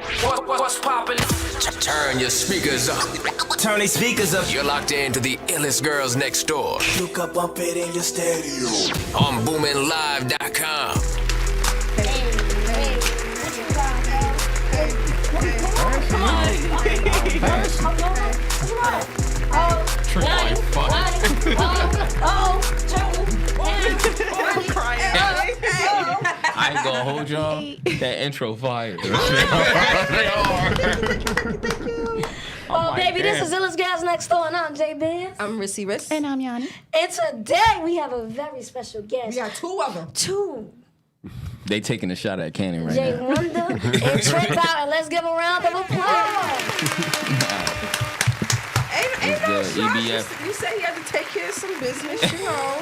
What's poppin'? Turn your speakers up. Turn these speakers up. You're locked into the Illest Girls next door. You can bump it in your stereo. On BoominLive.com. I ain't gonna hold y'all. That intro fire. Oh, baby, this is Illest Girls next door, and I'm J Biz. I'm Rissy Riss. And I'm Yanni. And today we have a very special guest. We got two of them. Two. They taking a shot at Cannon right Jay now. Wonder and Trent out, and let's give a round of applause. Ain't no Good. shot. EBF. You said he had to take care of some business, you know.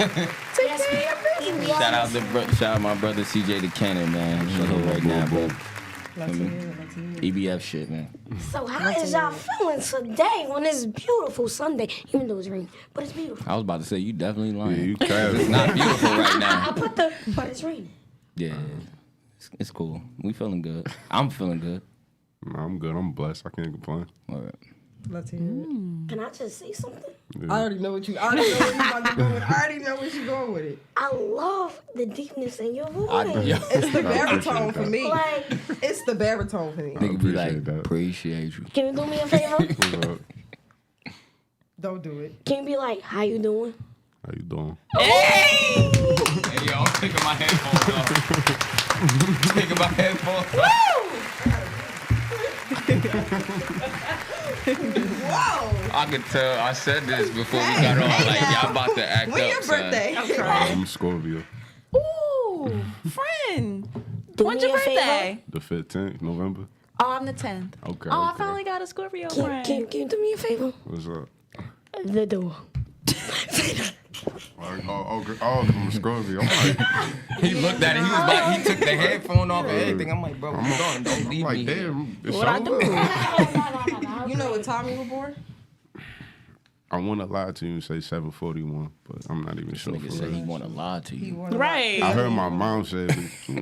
Take care of your business. Shout out my brother CJ the Cannon, man. He's here right now, bro. EBF shit, man. So how is y'all feeling today on this beautiful Sunday? Even though it's raining, but it's beautiful. I was about to say, you definitely lying. Yeah, you crap. It's not beautiful right I now. put the, but it's raining. Yeah, it's cool. We feeling good. I'm feeling good. Nah, I'm good. I'm blessed. I can't complain. All right. Let's hear it. Can I just say something? Yeah. I already know what you. I already know where you about to go with. I already know where you going with it. I love the deepness in your voice. It's the baritone for me. Like, It's the baritone for me. Nigga be like, appreciate that. appreciate you. can you do me a favor? What's up? Don't do it. Can you be like, how you doing? How you doing? Hey, yo, I'm taking my headphones off. Taking my headphones Whoa! I could tell. I said this before we got on. Like, y'all about to act When up, your son. birthday? I'm Scorpio. Ooh, friend. Do When's me your a favor? birthday? The 15th, November. Oh, I'm the 10th. Okay. Oh, I okay. finally got a Scorpio Can friend. you do me a favor? What's up? The door. All of them are Scorpio. I'm like, He looked at it. He was like, he took the headphone off and everything. I'm like, bro, don't leave like, me here. damn. It's What I do? You know what time you were born? I want to lie to you and say 7:41, but I'm not even sure. Nigga For said he real. want to lie to you. Right. I heard my mom say,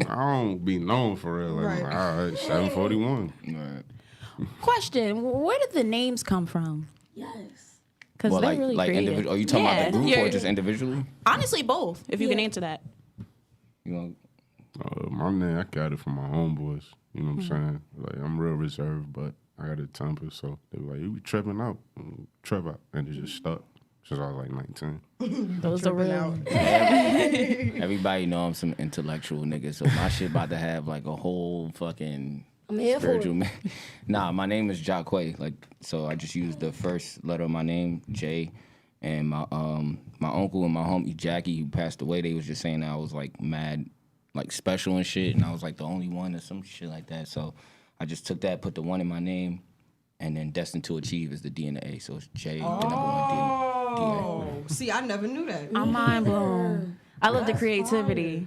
I don't be known for real. Like, Right. all right, 7:41. Right. Question: where did the names come from? Yes. Because Well, they're like, really like creative. individual. Are you talking about the group Yeah. or just individually? Honestly, both. If you can Yeah. answer that. You know, My name, I got it from my homeboys. You know what I'm saying? Like, I'm real reserved, but I got a temper, so they were like, you be tripping out, trip out. And it just stuck since I was like 19. Those are real. everybody know I'm some intellectual nigga, so my shit about to have like a whole fucking I'm here for spiritual. it. Nah, my name is Jacque. Like, so I just used the first letter of my name, J, and my uncle and my homie Jackie, who passed away, they was just saying that I was like mad, like special and shit, and I was like the only one or some shit like that. So I just took that, put the one in my name, and then destined to achieve is the D and the A. So it's J, the number one D. Oh, see, I never knew that. I'm mind blown. I love the creativity.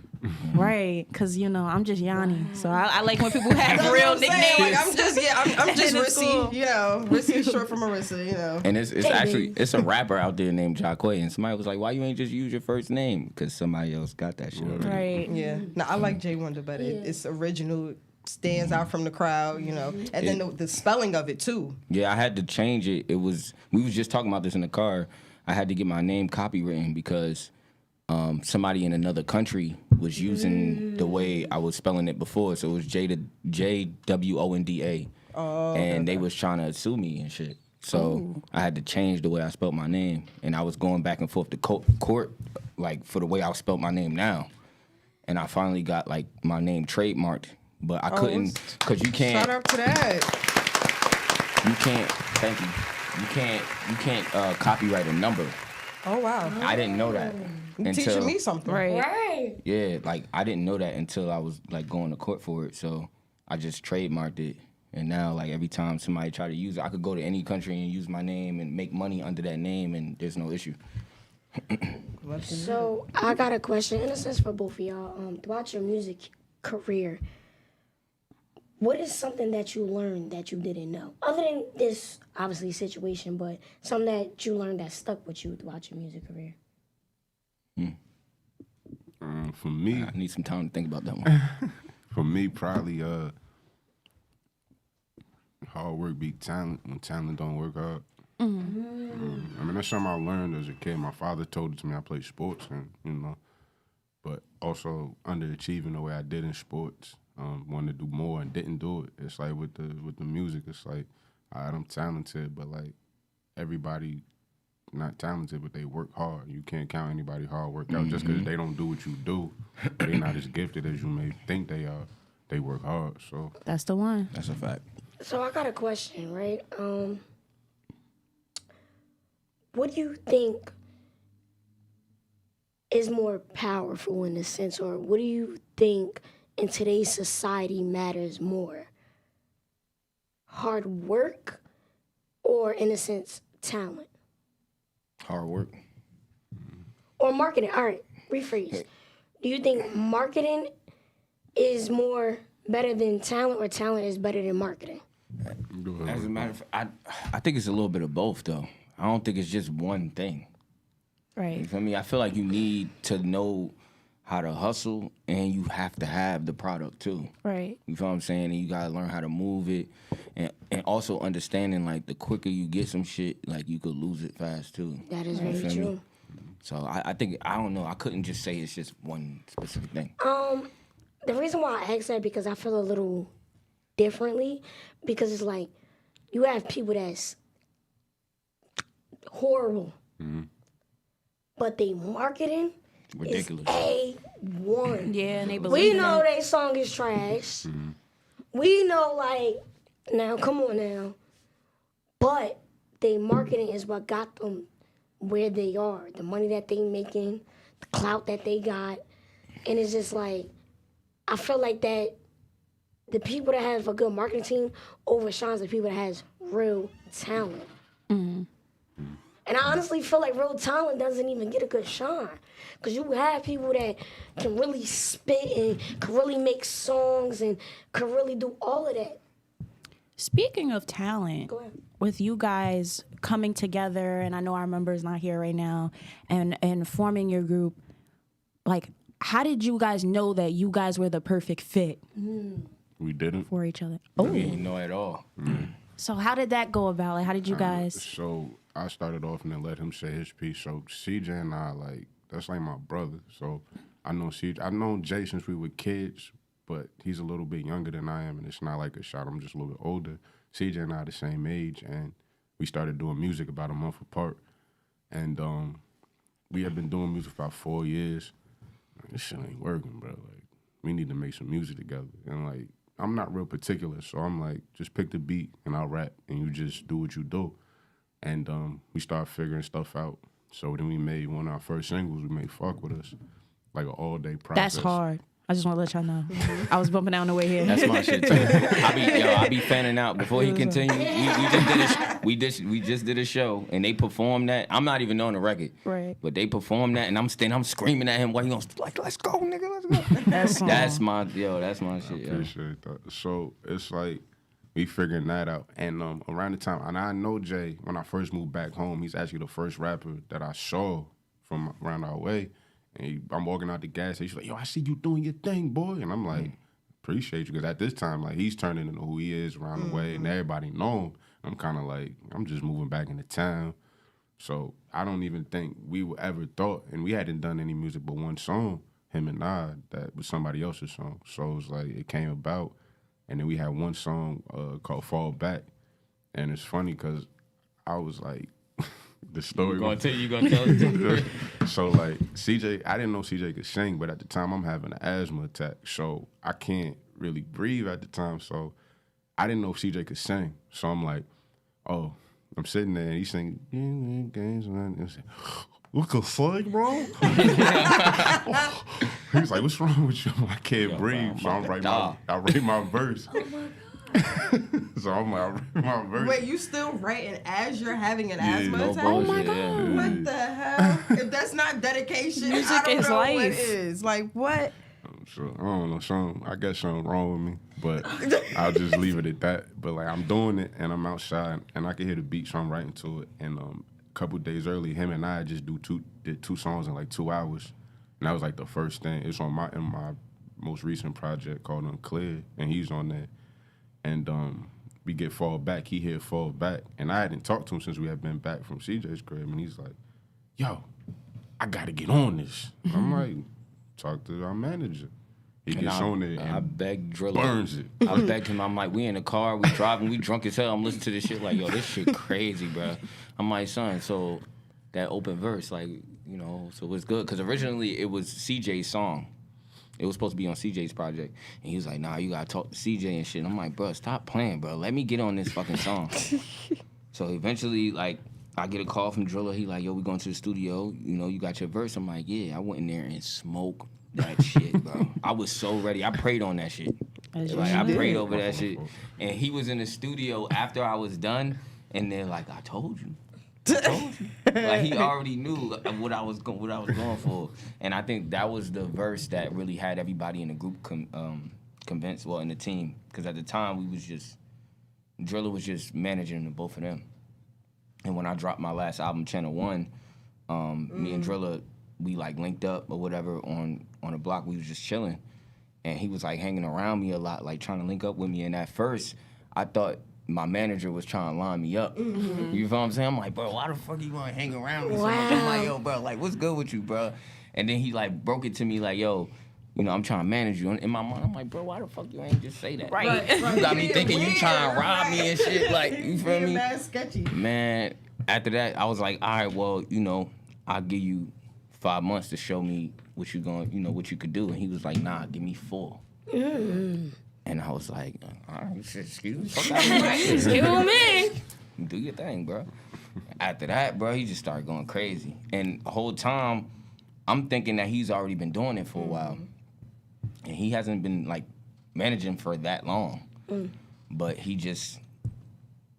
Right. Because, you know, I'm just Yanni. So I like when people have That's real what I'm saying. nicknames. Like, I'm just And it's Rissy, cool. you know. Rissy is short for Marissa, you know. And it's actually, it's a rapper out there named Jacque, and somebody was like, why you ain't just use your first name? Because somebody else got that shit already. Right. Yeah. No, I like J Wonder better. It's original, stands out from the crowd, you know. And then the spelling of it, too. Yeah, I had to change it. We was just talking about this in the car. I had to get my name copywritten because somebody in another country was using the way I was spelling it before. So it was JWONDA. Oh, And they was trying to sue me and shit. So I had to change the way I spelled my name. And I was going back and forth to court, like, for the way I spelled my name now. And I finally got, like, my name trademarked. But I couldn't, because you can't. Shout out to that. You can't. Thank you. You can't copyright a number. Oh, wow. I didn't know that You're teaching me something. Right. Right. Yeah, like I didn't know that until I was like going to court for it. So I just trademarked it, and now like every time somebody try to use it, I could go to any country and use my name and make money under that name, and there's no issue. So I got a question, in a sense, for both of y'all. Throughout your music career, what is something that you learned that you didn't know? Other than this, obviously, situation, but something that you learned that stuck with you throughout your music career? For me, I need some time to think about that one. for me, probably hard work beat talent when talent don't work hard. I mean, that's something I learned as a kid. My father told it to me. I played sports, and but also underachieving the way I did in sports. Wanted to do more and didn't do it. It's like with the music, it's like, all right, I'm talented, but like everybody not talented, but they work hard. You can't count anybody hard work out just because they don't do what you do. They're not as gifted as you may think they are. They work hard, so. That's the one. That's a fact. So I got a question, right? What do you think is more powerful in a sense, or what do you think in today's society matters more? Hard work or, in a sense, talent? Hard work. Or marketing. All right, rephrase. Do you think marketing is more better than talent, or talent is better than marketing? As a matter of fact, I think it's a little bit of both, though. I don't think it's just one thing. You Right. feel me? I feel like you need to know how to hustle, and you have to have the product, too. Right. You feel what I'm saying? And you gotta learn how to move it, and also understanding like the quicker you get some shit, like you could lose it fast too. That is You very feel me? true. So I think I don't know. I couldn't just say it's just one specific thing. The reason why I ask that because I feel a little differently, because it's like you have people that's horrible, but they marketing Ridiculous. is A1. Yeah, and they We believe in know it. they song is trash. We know, like, now, come on now. But they marketing is what got them where they are. The money that they making, the clout that they got. And it's just like, I feel like that the people that have a good marketing team overshines the people that has real talent. And I honestly feel like real talent doesn't even get a good shine. Because you have people that can really spit and can really make songs and can really do all of that. Speaking of talent, Go ahead. with you guys coming together, and I know our member's not here right now, and forming your group, like, how did you guys know that you guys were the perfect fit We didn't. for each other? We Oh, didn't know at all. so how did that go about? Like, how did you guys? So I started off and then let him say his piece. So CJ and I, like, that's like my brother. So I know CJ. I've known Jay since we were kids, but he's a little bit younger than I am, and it's not like a shot. I'm just a little bit older. CJ and I are the same age, and we started doing music about a month apart. And we have been doing music for about 4 years. This shit ain't working, bro. Like, we need to make some music together. And, like, I'm not real particular, so I'm like, just pick the beat and I'll rap, and you just do what you do. And we started figuring stuff out. So then we made one of our first singles. We made "Fuck With Us," like an all-day process. That's hard. I just want to let y'all know. I was bumping down the way here. That's my shit too. I be fanning out before he continue. We just did a show and they performed that. I'm not even on the record, Right. But they performed that and I'm screaming at him. Why you gonna like? Let's go, nigga. Let's go. That's my shit. Yo. Appreciate that. So it's like we figuring that out. And around the time, and I know Jay, when I first moved back home, he's actually the first rapper that I saw from around our way. And I'm walking out the gas station, he's like, yo, I see you doing your thing, boy. And I'm like, appreciate you. Because at this time, like, he's turning into who he is around the way, and everybody know him. I'm kind of like, I'm just moving back into town. So I don't even think we would ever thought, and we hadn't done any music but one song, him and I, that was somebody else's song. So it was like, it came about. And then we had one song called Fall Back. And it's funny because I was like, the story. You gonna tell it? So like CJ, I didn't know CJ could sing, but at the time I'm having an asthma attack, so I can't really breathe at the time. So I didn't know if CJ could sing. So I'm like, oh, I'm sitting there and he's singing games and I said, what the fuck, bro? He was like, what's wrong with you? I can't breathe. So I write my verse. So I'm like, I write my verse. Wait, you still writing as you're having an asthma no attack? bullshit, Oh my God. yeah. What the hell? If that's not dedication, Music I don't is know what life. is. Like, what? So I don't know, I guess something wrong with me, but I'll just leave it at that. But like I'm doing it and I'm outside and I can hear the beat, so I'm writing to it. And a couple days early, him and I just did two songs in like 2 hours, and that was like the first thing. It's on in my most recent project called Unclear, and he's on there. And we get fall back, he hear fall back. And I hadn't talked to him since we had been back from CJ's crib. And he's like, yo, I got to get on this. I'm like, talk to our manager. He gets on there and I begged Drilla. burns it. I begged him. I'm like, we in the car, we driving, we drunk as hell. I'm listening to this shit like, yo, this shit crazy, bro. I'm like, son, so that open verse, like, you know, so it's good. Because originally it was CJ's song. It was supposed to be on CJ's project. And he was like, nah, you got to talk to CJ and shit. And I'm like, bro, stop playing, bro. Let me get on this fucking song. So eventually, like, I get a call from Drilla. He like, yo, we going to the studio. You know, you got your verse. I'm like, yeah. I went in there and smoked that shit, bro. I was so ready. I prayed on that shit. Like, I prayed over that shit. And he was in the studio after I was done. And they're like, I told you. Like, he already knew what I was going for. And I think that was the verse that really had everybody in the group convinced, well, in the team. Because at the time, Drilla was just managing the both of them. And when I dropped my last album, Channel 1, me and Drilla, we like linked up or whatever on the block. We was just chilling. And he was like hanging around me a lot, like trying to link up with me. And at first, I thought my manager was trying to line me up. Mm-hmm. You feel what I'm saying? I'm like, bro, why the fuck you want to hang around me so much? I'm like, yo, bro, like, what's good with you, bro? And then he like broke it to me like, yo, you know, I'm trying to manage you. In my mind, I'm like, bro, why the fuck you ain't just say that? Right. You got me thinking you trying to rob me and shit. Like, you feel me? Mad sketchy. Man, after that, I was like, all right, well, you know, I'll give you 5 months to show me what you what you could do. And he was like, nah, give me 4. And I was like, all right, shit, excuse me. Excuse me. Do your thing, bro. After that, bro, he just started going crazy. And the whole time, I'm thinking that he's already been doing it for a while. And he hasn't been, like, managing for that long. But he just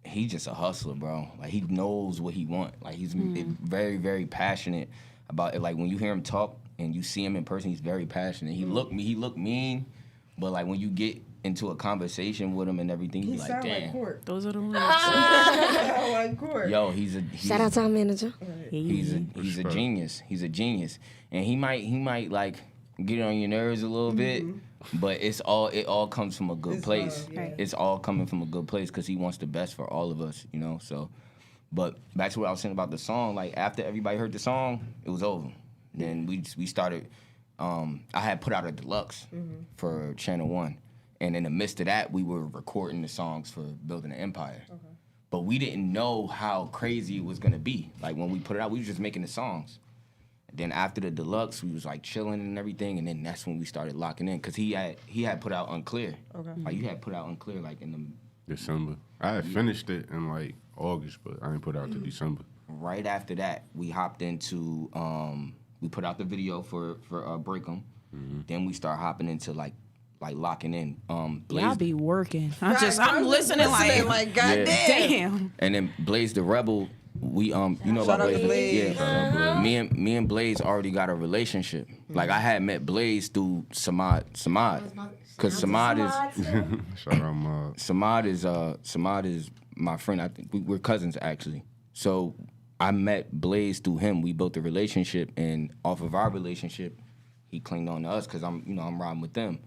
a hustler, bro. Like, he knows what he wants. Like, he's very, very passionate about it. Like, when you hear him talk and you see him in person, he's very passionate. He look mean, but, like, when you get into a conversation with him and everything, you be like, damn. Like Court. Those are the ones. Like Court. Yo, he's Shout out to our manager. He's a genius. He's a genius. And he might like get on your nerves a little bit, but it all comes from a good place. Right. It's all coming from a good place because he wants the best for all of us, you know. So, but back to what I was saying about the song. Like, after everybody heard the song, it was over. Then we started. I had put out a deluxe for Channel 1, and in the midst of that, we were recording the songs for Building an Empire. But we didn't know how crazy it was gonna be. Like, when we put it out, we was just making the songs. Then after the deluxe, we was like chilling and everything, and then that's when we started locking in. Cause he had put out Unclear. Like, you had put out Unclear like in the December. I had finished it in like August, but I didn't put it out to December. Right after that, we hopped into we put out the video for Break 'Em. Then we start hopping into like locking in. Y'all be working. I'm I'm listening like goddamn. damn. And then Blaze the Rebel, we you know Shout about out to Blaze. Yeah. Me and Blaze already got a relationship. Like, I had met Blaze through Samad. Cause Samad Shout out my Samad is my friend. I think we're cousins, actually. So I met Blaze through him. We built a relationship, and off of our relationship, he clinged on to us because I'm riding with them.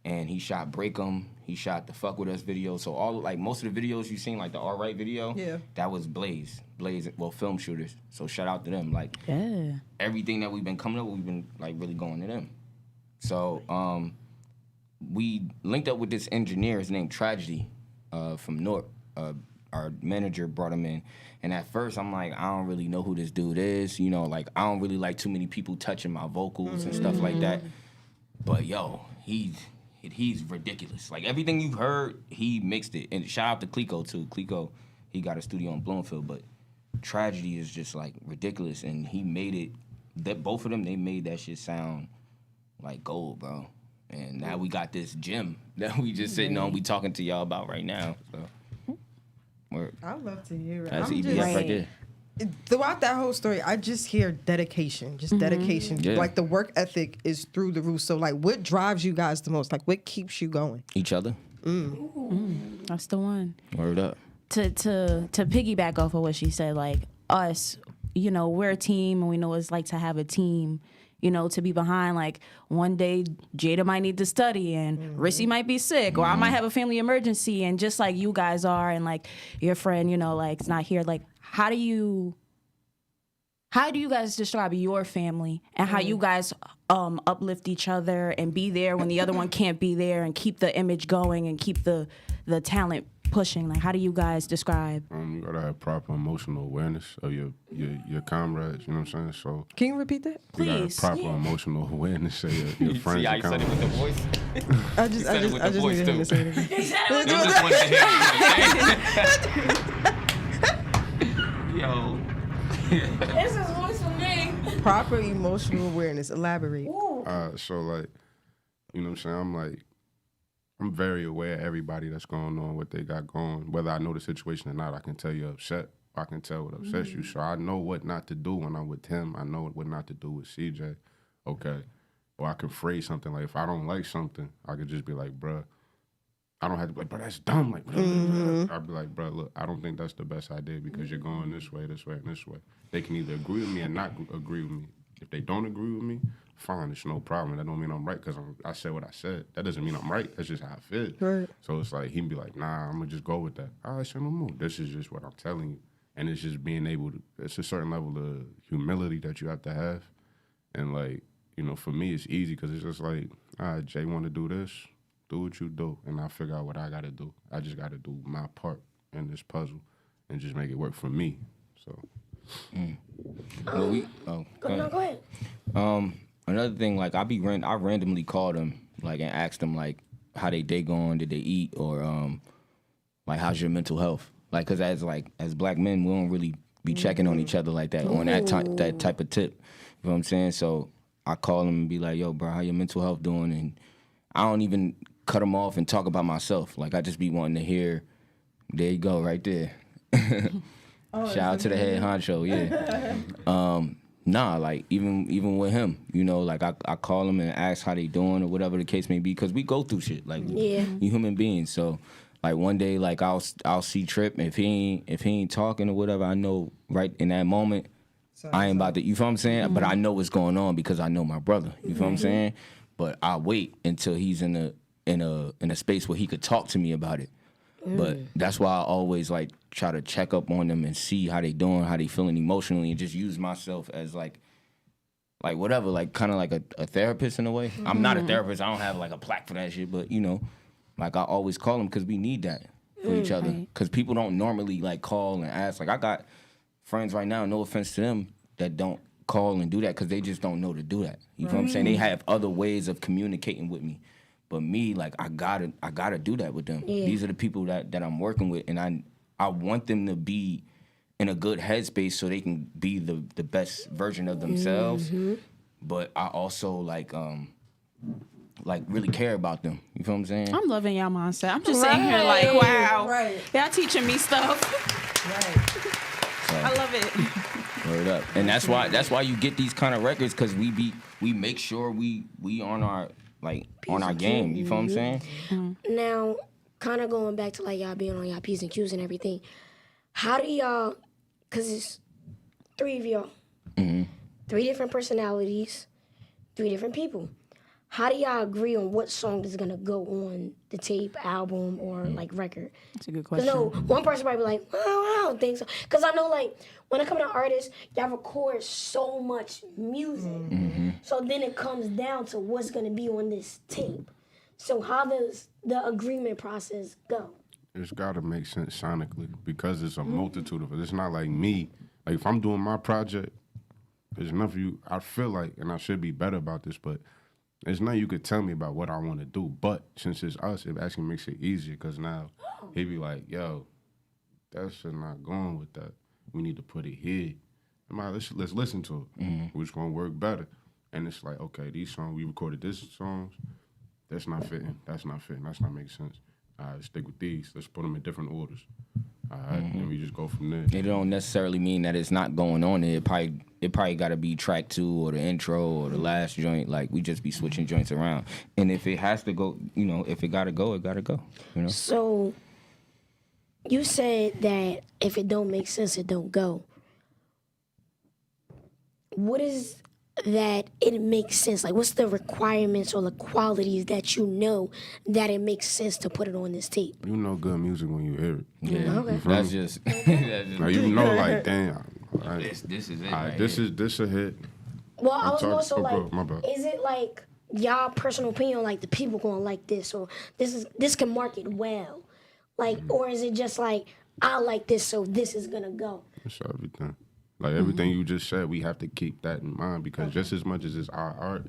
And he shot Break 'Em. He shot the Fuck With Us video. So most of the videos you seen, like the All Right video, that was Blaze. Well, film shooters. So shout out to them. Like, everything that we've been coming up with, we've been like really going to them. So we linked up with this engineer. His name Tragedy from North. Our manager brought him in. And at first, I'm like, I don't really know who this dude is. You know, like, I don't really like too many people touching my vocals and stuff like that. But, yo, he's ridiculous. Like, everything you've heard, he mixed it. And shout out to Clico, too. Clico, he got a studio in Bloomfield. But Tragedy is just, like, ridiculous. And he made it, both of them, they made that shit sound like gold, bro. And now we got this gym that we just sitting on, we talking to y'all about right now. So. I love to hear it. That's I'm EBF just, right there. throughout that whole story, I just hear dedication, dedication. Yeah. Like, the work ethic is through the roof. So, like, what drives you guys the most? Like, what keeps you going? Each other. That's the one. Word up. To piggyback off of what she said, like, us, you know, we're a team and we know what it's like to have a team. you know, to be behind. Like one day Jada might need to study and Rissy might be sick, or I might have a family emergency, and just like you guys are, and like your friend, you know, like is not here. Like how do you guys describe your family and how you guys uplift each other and be there when the other one can't be there and keep the image going and keep the talent pushing? Like, how do you guys describe? You gotta have proper emotional awareness of your comrades. You know what I'm saying? So Can you repeat that? you gotta have Please, proper yeah. emotional awareness of your friends See how and you said it with the comrades. voice? I just needed him to say it again. They just wanted to hear you. Yo. This is voice for me. Proper emotional awareness. Elaborate. So like, you know what I'm saying? I'm very aware of everybody that's going on, what they got going. Whether I know the situation or not, I can tell you're upset. I can tell what upsets you. So I know what not to do when I'm with him. I know what not to do with CJ. Okay. Or I can phrase something like, if I don't like something, I could just be like, bruh, I don't have to be like, bro, that's dumb. Like, I'd be like, bro, look, I don't think that's the best idea because you're going this way, and this way. They can either agree with me or not agree with me. If they don't agree with me, fine, it's no problem. That don't mean I'm right because I said what I said. That doesn't mean I'm right. That's just how I feel. Right. So it's like, he'd be like, nah, I'm going to just go with that. All right, say no more. This is just what I'm telling you. And it's just being able to, it's a certain level of humility that you have to have. And like, you know, for me, it's easy because it's just like, all right, Jay want to do this. Do what you do, and I figure out what I got to do. I just got to do my part in this puzzle and just make it work for me. So. Well, Go ahead. Another thing, like I randomly called them, like, and asked them like how they day going, did they eat, or like how's your mental health? Like, cause as black men, we don't really be checking on each other like that on that type of tip. You know what I'm saying? So I call them and be like, yo, bro, how your mental health doing? And I don't even cut them off and talk about myself. Like I just be wanting to hear. There you go, right there. Shout out to the head honcho, yeah. Nah, like even with him, you know, like I call him and ask how they doing or whatever the case may be, because we go through shit, like we human beings. So like one day, like I'll see Trip, and if he ain't talking or whatever, I know right in that moment I ain't about to, you feel what I'm saying? But I know what's going on because I know my brother, you feel what I'm saying? But I wait until he's in a space where he could talk to me about it. But that's why I always like try to check up on them and see how they doing, how they feeling emotionally, and just use myself as like whatever, like kind of like a therapist in a way. I'm not a therapist. I don't have like a plaque for that shit, but you know, like I always call them because we need that for each other. Because people don't normally like call and ask. Like I got friends right now, no offense to them, that don't call and do that because they just don't know to do that. You know what I'm saying? They have other ways of communicating with me. But me, like I gotta do that with them. Yeah. These are the people that I'm working with, and I want them to be in a good headspace so they can be the best version of themselves. But I also like really care about them. You feel what I'm saying? I'm loving y'all mindset. I'm just sitting here like, wow, y'all teaching me stuff. I love it. Word up. And that's why you get these kind of records, because we make sure we on our on our game. You feel what I'm saying? Now, kind of going back to like y'all being on y'all P's and Q's and everything, how do y'all, because it's 3 of y'all, 3 different personalities, 3 different people. How do y'all agree on what song is going to go on the tape, album, or like record? That's a good Because question. no, one person might be like, well, I don't think so. Because I know like when it comes to artists, y'all record so much music. So then it comes down to what's going to be on this tape. So how does the agreement process go? It's got to make sense sonically because it's a multitude of it. It's not like me. Like if I'm doing my project, there's enough of you. I feel like, and I should be better about this, but there's nothing you could tell me about what I want to do. But since it's us, it actually makes it easier because now he'd be like, yo, that shit not going with that. We need to put it here. Let's listen to it. Which one work better? And it's like, okay, these songs, we recorded this songs. That's not fitting. That's not fitting. That's not making sense. All right, let's stick with these. Let's put them in different orders. All right, and we just go from there. It don't necessarily mean that it's not going on there. It probably got to be track 2 or the intro or the last joint. Like we just be switching joints around. And if it has to go, you know, if it gotta go, it gotta go. You know. So you said that if it don't make sense, it don't go. What is that it makes sense? Like, what's the requirements or the qualities that you know that it makes sense to put it on this tape? You know good music when you hear it. Yeah, Okay. that's just. That's just Like, you know, like, damn. Like, this is it. all right, right this here. is this a hit. Well, I I'm was talking- also oh, bro, like, my bad. is it like y'all personal opinion, like the people gonna like this, or this can market well, like, or is it just like I like this, so this is gonna go? It's everything. Like everything you just said, we have to keep that in mind because just as much as it's our art,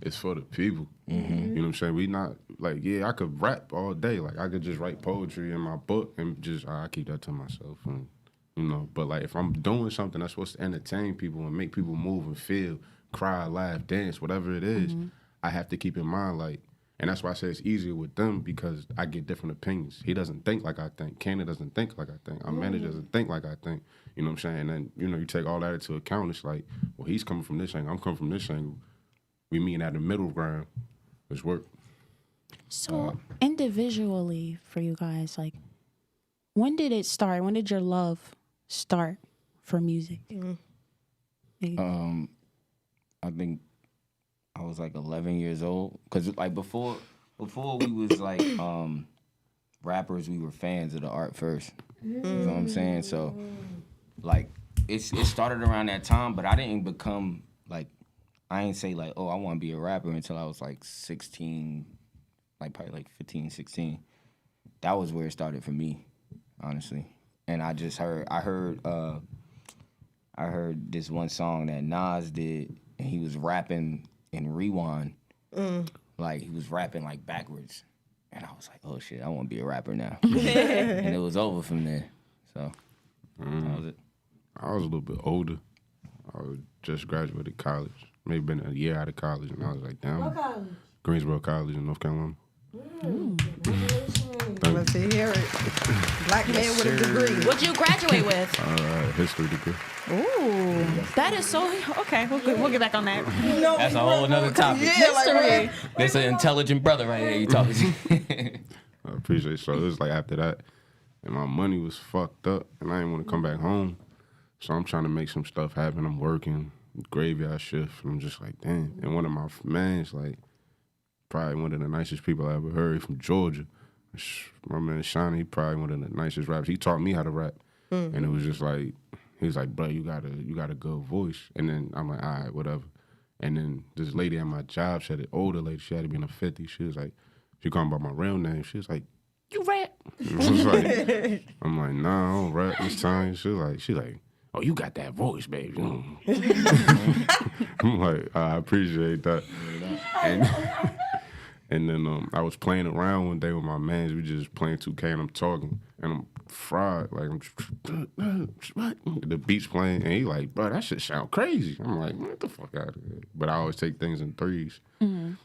it's for the people. You know what I'm saying? We not like, yeah, I could rap all day. Like I could just write poetry in my book and just I keep that to myself. And, you know, but like if I'm doing something that's supposed to entertain people and make people move and feel, cry, laugh, dance, whatever it is, I have to keep in mind like. And that's why I say it's easier with them because I get different opinions. He doesn't think like I think. Cannon doesn't think like I think. Our manager doesn't think like I think. You know what I'm saying? And then, you know, you take all that into account. It's like, well, he's coming from this angle. I'm coming from this angle. We meeting at the middle ground. Let's work. So individually for you guys, like, when did it start? When did your love start for music? I think I was like 11 years old. Cause like before we was like rappers, we were fans of the art first. You know what I'm saying? So like it started around that time, but I didn't become like I ain't say like, oh, I want to be a rapper until I was like 16, like probably like 15, 16. That was where it started for me, honestly. And I just heard this one song that Nas did, and he was rapping in rewind. Like he was rapping like backwards. And I was like, oh shit, I want to be a rapper now. And it was over from there. So that was it. I was a little bit older. I was just graduated college. Maybe been a year out of college. And I was like, damn. What college? Greensboro College in North Carolina. Let's hear it. Black man with a degree. What'd you graduate with? History degree. Ooh, that is so okay. We'll get back on that. No, That's a whole nother topic. Yeah, like, History. There's an intelligent brother right here you talking to. I appreciate it. So it was like after that, and my money was fucked up, and I didn't want to come back home. So I'm trying to make some stuff happen. I'm working graveyard shift, and I'm just like, damn. And one of my mans, like, probably one of the nicest people I ever heard from Georgia. My man Shawnee, he probably one of the nicest rappers. He taught me how to rap, and it was just like, he was like, bro, you got a good voice. And then I'm like, all right, whatever. And then this lady at my job, she had an older lady, she had to be in her 50s. She was like, she called me by my real name. She was like, you rap? I was like, I'm like, nah, I don't rap this time. She was like, oh, you got that voice, baby. I'm like, I appreciate that. And then I was playing around one day with my mans. We just playing 2K and I'm talking and I'm fried. Like the beat's playing and he like, bro, that shit sound crazy. I'm like, what the fuck out of here? But I always take things in threes.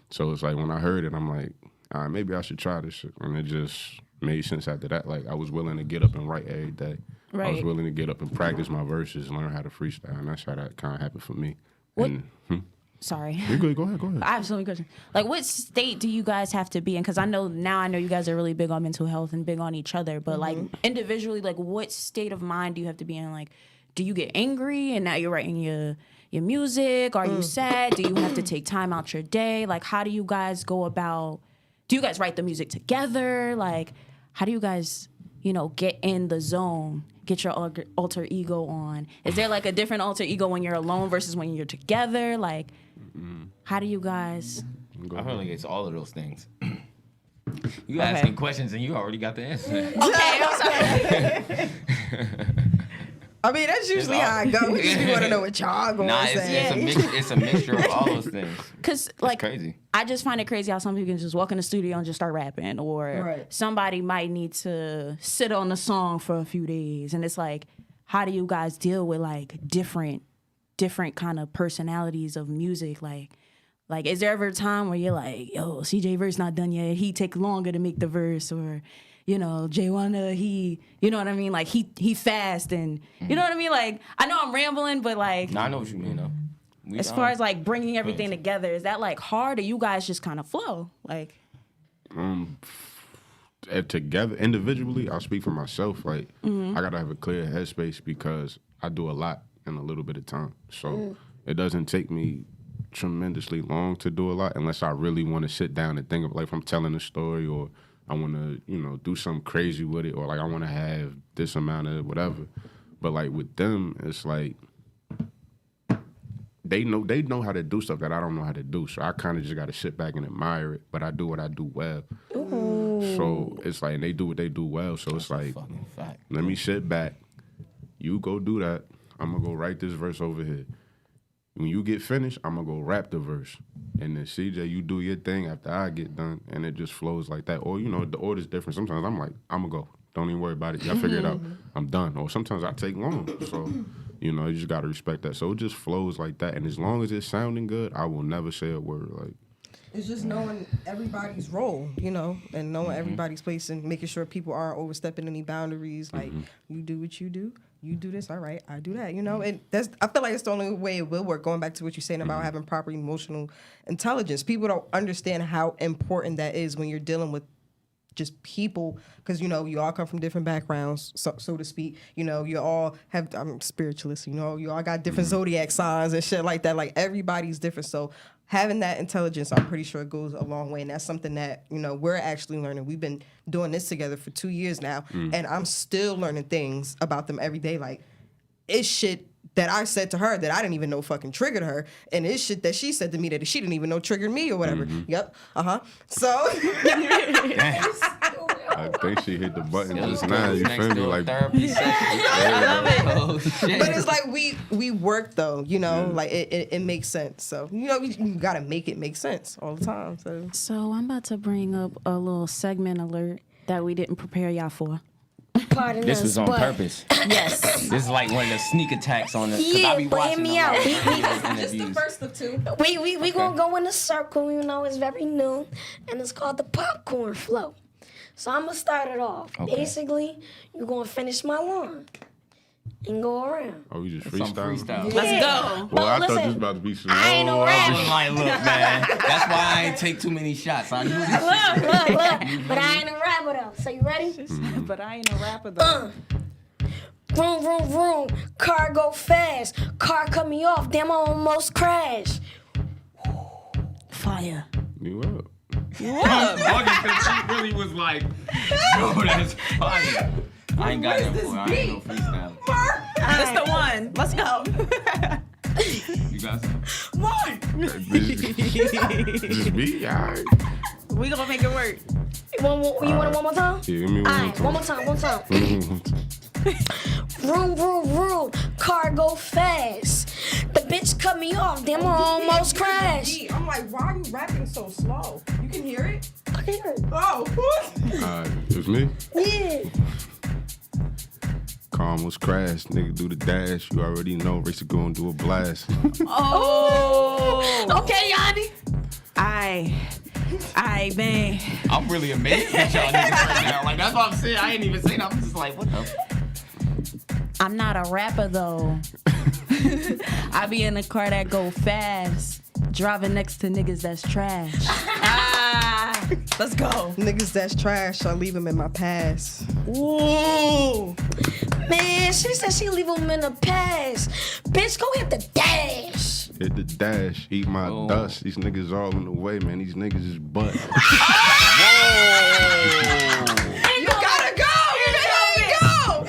So it's like when I heard it, I'm like, all right, maybe I should try this shit. And it just made sense after that. Like I was willing to get up and write every day. I was Right. willing to get up and practice my verses and learn how to freestyle. And that's how that kind of happened for me. What- And, Sorry. you good? Go ahead. I have so many questions. Like, what state do you guys have to be in? Because I know you guys are really big on mental health and big on each other. But like individually, like, what state of mind do you have to be in? Like, do you get angry and now you're writing your music? Are you sad? Do you have to take time out your day? Like, how do you guys go about? Do you guys write the music together? Like, how do you guys, get in the zone? Get your alter ego on. Is there like a different alter ego when you're alone versus when you're together? Like, how do you guys? I feel like it's all of those things. You asking questions and you already got the answer. Okay, I'm sorry. I mean, that's usually how I go. We just want to know what y'all going Nah, to say. it's a mixture of all those things. Because like, crazy. I just find it crazy how some people can just walk in the studio and just start rapping, or Right. somebody might need to sit on the song for a few days, and it's like, how do you guys deal with like different kind of personalities of music? Like, is there ever a time where you're like, yo, CJ verse not done yet? He take longer to make the verse, or Jay Wanda, he, you know what I mean? Like he fast, and you know what I mean? Like, I know I'm rambling, but like, Nah, I know what you mean though. as far as like bringing everything together, is that like hard, or you guys just kind of flow? Like, Together, individually, I'll speak for myself. Like, I gotta have a clear headspace because I do a lot in a little bit of time. So it doesn't take me tremendously long to do a lot unless I really want to sit down and think of, like, if I'm telling a story or I want to, you know, do something crazy with it, or like I want to have this amount of whatever. But like with them, it's like they know how to do stuff that I don't know how to do. So I kind of just got to sit back and admire it. But I do what I do well. Ooh. So it's like, and they do what they do well. So it's like, let me sit back. You go do that. I'm gonna go write this verse over here. When you get finished, I'm gonna go rap the verse. And then CJ, you do your thing after I get done, and it just flows like that. Or, you know, the order's different. Sometimes I'm like, I'm gonna go. Don't even worry about it. Y'all figure it out. I'm done. Or sometimes I take long. So, you know, you just gotta respect that. So it just flows like that. And as long as it's sounding good, I will never say a word. Like, it's just knowing everybody's role, you know, and knowing everybody's place and making sure people aren't overstepping any boundaries. Like, you do what you do. You do this, all right, I do that, you know? And I feel like it's the only way it will work, going back to what you're saying about having proper emotional intelligence. People don't understand how important that is when you're dealing with just people, because, you know, you all come from different backgrounds, so to speak. You know, you all have, I'm spiritualist, you know, you all got different zodiac signs and shit like that. Like, everybody's different. So having that intelligence, I'm pretty sure it goes a long way. And that's something that, you know, we're actually learning. We've been doing this together for 2 years now, and I'm still learning things about them every day. Like, it's shit that I said to her that I didn't even know fucking triggered her, and it's shit that she said to me that she didn't even know triggered me or whatever. Yep. So I think she hit the button just now. You feel me? Like, I love it. Oh, shit. but it's like we work though, you know, like it makes sense. So, you know, you gotta make it make sense all the time. So I'm about to bring up a little segment alert that we didn't prepare y'all for. Pardon This us, was on but- purpose. Yes. This is like one of the sneak attacks on us. Yeah, I be but hear watching me a lot out. of Just the interviews. first of two. We gonna go in a circle, you know, it's very new, and it's called the popcorn flow. So I'm gonna start it off. Okay. Basically, you're gonna finish my line and go around. oh, you just Some freestyle? freestyle. Let's go. Well, I thought listen, this was about to be some. I ain't no I rapper. was like, look, man, that's why I ain't take too many shots. I knew this shit. Look, but I ain't a rapper though. So you ready? But I ain't a rapper though. Vroom, vroom, vroom. Car go fast. Car cut me off. Damn, I almost crashed. Fire. You up? She really was like, yo, that's fire. I ain't got that for. I ain't no freestyle. That's the one. Let's go. You got some? Just me? All right. We gonna make it work. You want it one more time? Yeah, give me All right, one more time. Vroom, vroom, vroom. Car go fast. The bitch cut me off. Damn, I almost crashed. I'm like, why are you rapping so slow? You can hear it? I can hear it. Oh. It's me. Yeah. Car almost crashed. Nigga do the dash. You already know. Race to go and do a blast. Oh. Okay, Yanni. I man. I'm really amazed at y'all niggas right now. Like, that's what I'm saying. I ain't even saying that. I'm just like, what the? I'm not a rapper though. I be in a car that go fast, driving next to niggas that's trash. Let's go. Niggas that's trash, I leave them in my past. Ooh. Man, she said she leave him in the past. Bitch, go hit the dash. Hit the dash. Eat my dust. These niggas all in the way, man. These niggas is butt. You gotta go! You gotta go!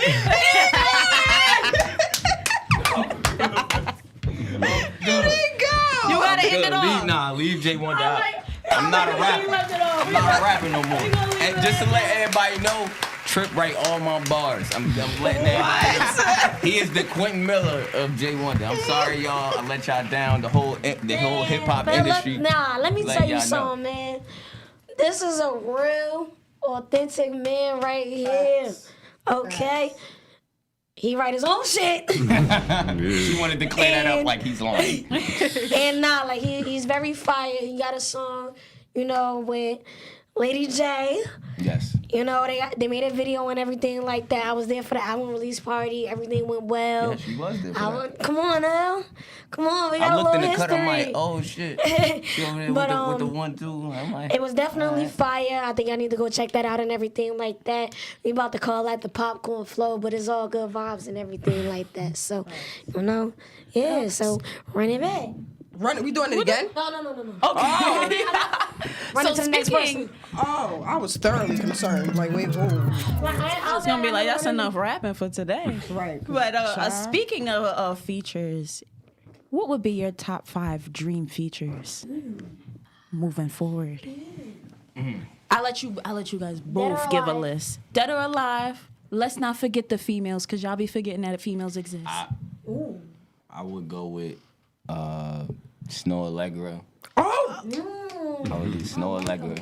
You didn't go! You gotta end it off. Leave J1 out. I'm not a rapper. I'm not a rapper no more. And just to let everybody know, Trip write all my bars. I'm letting everybody know. He is the Quentin Miller of J1. I'm sorry, y'all. I let y'all down. The whole hip hop industry. Let me Let tell you y'all know. something, man. This is a real, authentic man right here. Okay? He write his own shit. She wanted to clear that up like he's lying. And like he's very fire. He got a song, you know, with Lady J. Yes. You know, they made a video and everything like that. I was there for the album release party. Everything went well. Yeah, she was there for that. Come on now. Come on, we got I a looked in little the cut, history. I'm like, oh shit. She over there But, with the 1-2. I'm like, It was definitely fire. I think I need to go check that out and everything like that. We about to call that the popcorn flow, but it's all good vibes and everything like that. So, you know, yeah, so run it back. Run. We doing it again? No. Okay. Run So it to the next speaking, person. Oh, I was thoroughly concerned. Like, wait, whoa. I was gonna be like, that's enough rapping for today. Right. But speaking of features, what would be your top 5 dream features moving forward? I'll let you guys both give a list. Dead or alive. Let's not forget the females, because y'all be forgetting that females exist. I would go with Snow Allegra. Oh! I would do Snow Allegra.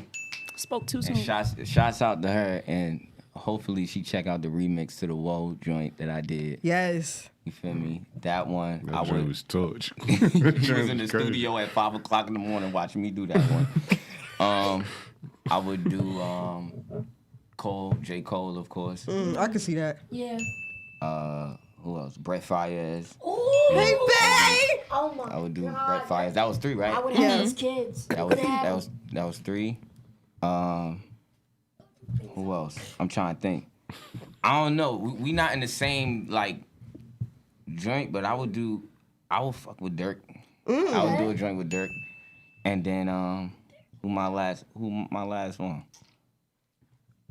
Spoke too soon. And shouts out to her, and hopefully she check out the remix to the Whoa joint that I did. Yes. You feel me? That one. That I joint would. was torch. He was in the studio at 5:00 in the morning watching me do that one. I would do Cole, J. Cole, of course. I can see that. Yeah. Who else? Brett Fayez. Ooh. Hey, babe! Oh my I would do God. Brett Fayez. That was 3, right? I would have his kids. That was 3. Who else? I'm trying to think. I don't know. We not in the same like joint, but I would fuck with Dirk. I would do a joint with Dirk. And then who my last one?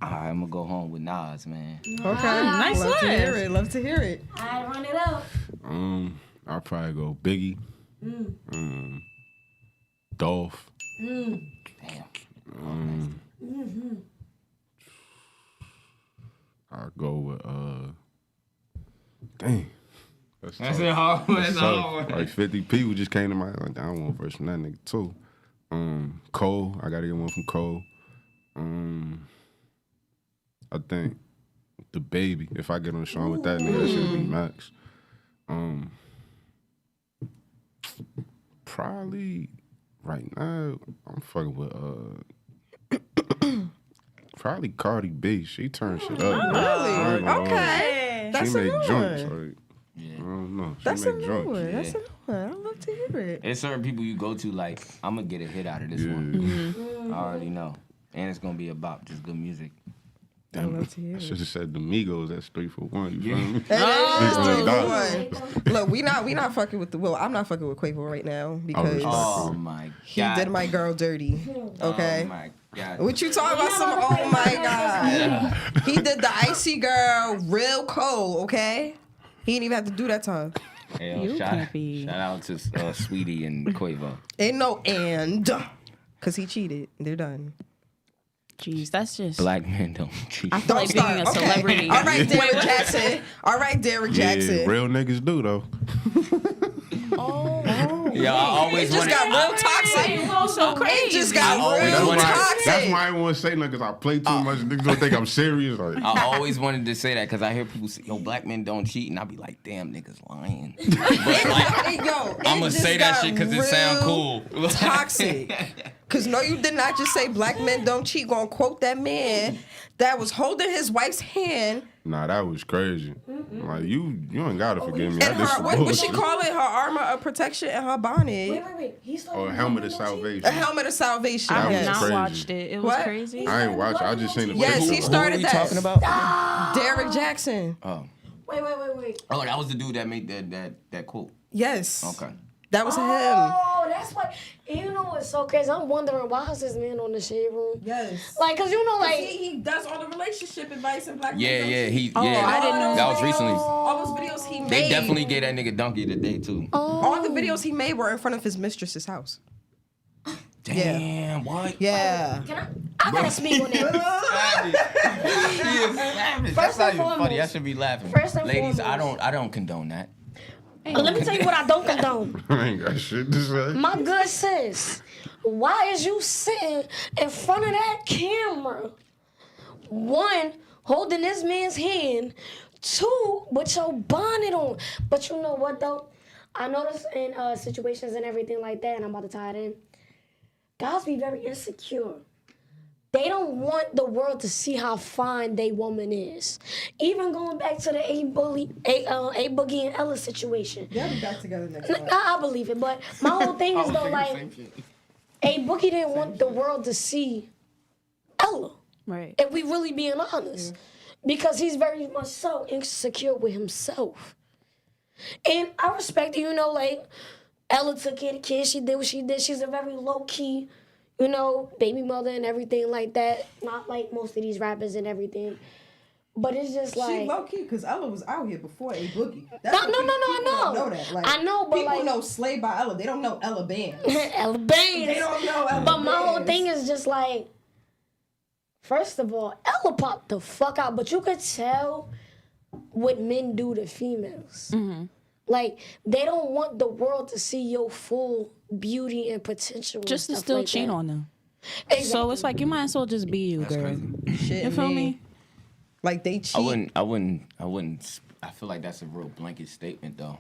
Alright, I'm gonna go home with Nas, man. Okay. Nice Love to list. hear it. Love to hear it. I run it up. I'll probably go Biggie. Dolph. Damn. I'll go with dang. That's it hard. That's tough. Like 50 people just came to my like I want a verse from that nigga too. Cole, I gotta get one from Cole. I think the baby. If I get on the show with that nigga, that should be max. Probably right now I'm fucking with probably Cardi B. She turned shit up. Really? Okay. That's she a made new joints. one. Like, I don't know. She That's a make new joints. one. That's a new one. I love to hear it. There's certain people you go to like I'm gonna get a hit out of this one. I already know, and it's gonna be about just good music. I love to hear I it. should have said the Migos. That's 3 for 1. You feel me? It is 3 for 1. Look, we not fucking with I'm not fucking with Quavo right now because Oh my god, he did my girl dirty. Okay. Oh my god. What you talking about? Oh my god. He did the icy girl real cold. Okay. He didn't even have to do that time. Hey, You shout can't be- out to Sweetie and Quavo. Ain't no and. Cause he cheated. They're done. Jeez, that's just. Black men don't cheat. I feel like being a Okay. celebrity. All right, Derrick Jackson. All right, Derrick Jackson. Yeah, real niggas do though. Yeah, I always It just wanted. got real toxic. So crazy. It just got always real wanted- toxic. That's why I ain't want to say nothing because I play too much. Niggas don't think I'm serious. Like, I always wanted to say that because I hear people say, "Yo, black men don't cheat," and I be like, "Damn, niggas lying." But like, Yo, I'm gonna it say just that got shit because it sound real cool. Toxic. Cause no, you did not just say black men don't cheat. Gonna quote that man that was holding his wife's hand nah, that was crazy. Like you ain't gotta forgive me. I and did her some what she bullshit. call it? Her armor of protection and her bonnet. Wait. He's talking Or a about helmet of black men don't cheat? salvation. A helmet of salvation. I That have was Yes. not crazy. watched it. It was What? crazy. I ain't watch. I just seen the. Yes, he Who- started we that. talking about? Derrick Jackson. Wait. Oh, that was the dude that made that quote. Yes. Okay. That was him. Oh, that's why. You know what's so crazy? I'm wondering why is this man on the shade room? Yes. Like, cause you know, like he does all the relationship advice and black Yeah, men. he. Oh, yeah, I didn't know that was recently. All those videos he made. They definitely gave that nigga donkey today too. All the videos he made were in front of his mistress's house. Damn, what? Yeah. I gotta speak on that. That's First not and even funny. I foremost- should be laughing. First and Ladies, foremost. I don't condone that. Let me tell you what I don't condone. I ain't got shit to say. My good sis, why is you sitting in front of that camera? One, holding this man's hand. Two, with your bonnet on. But you know what though? I notice in situations and everything like that, and I'm about to tie it in. Guys be very insecure. They don't want the world to see how fine they woman is. Even going back to the A Boogie and Ella situation. They'll be back together next month. I believe it, but my whole thing is though, like, A Boogie didn't want the world to see Ella. Right. If we really being honest. Because he's very much so insecure with himself. And I respect it, you know, like, Ella took care of the kids. She did what she did. She's a very low-key, you know, baby mother and everything like that. Not like most of these rappers and everything. But it's just like... She low-key, because Ella was out here before A Boogie. No, I know. Don't know that. Like, I know, but people like... know Slay by Ella. They don't know Ella Bands. Ella Bands. They don't know Ella But my whole Bands. thing is just like... First of all, Ella popped the fuck out. But you could tell what men do to females. Mm-hmm. Like, they don't want the world to see your full beauty and potential. Just to stuff still like cheat that. on them. Exactly. So it's like you might as well just be you, That's girl. crazy. Shit, You feel me? Like, they cheat. I wouldn't. I feel like that's a real blanket statement, though.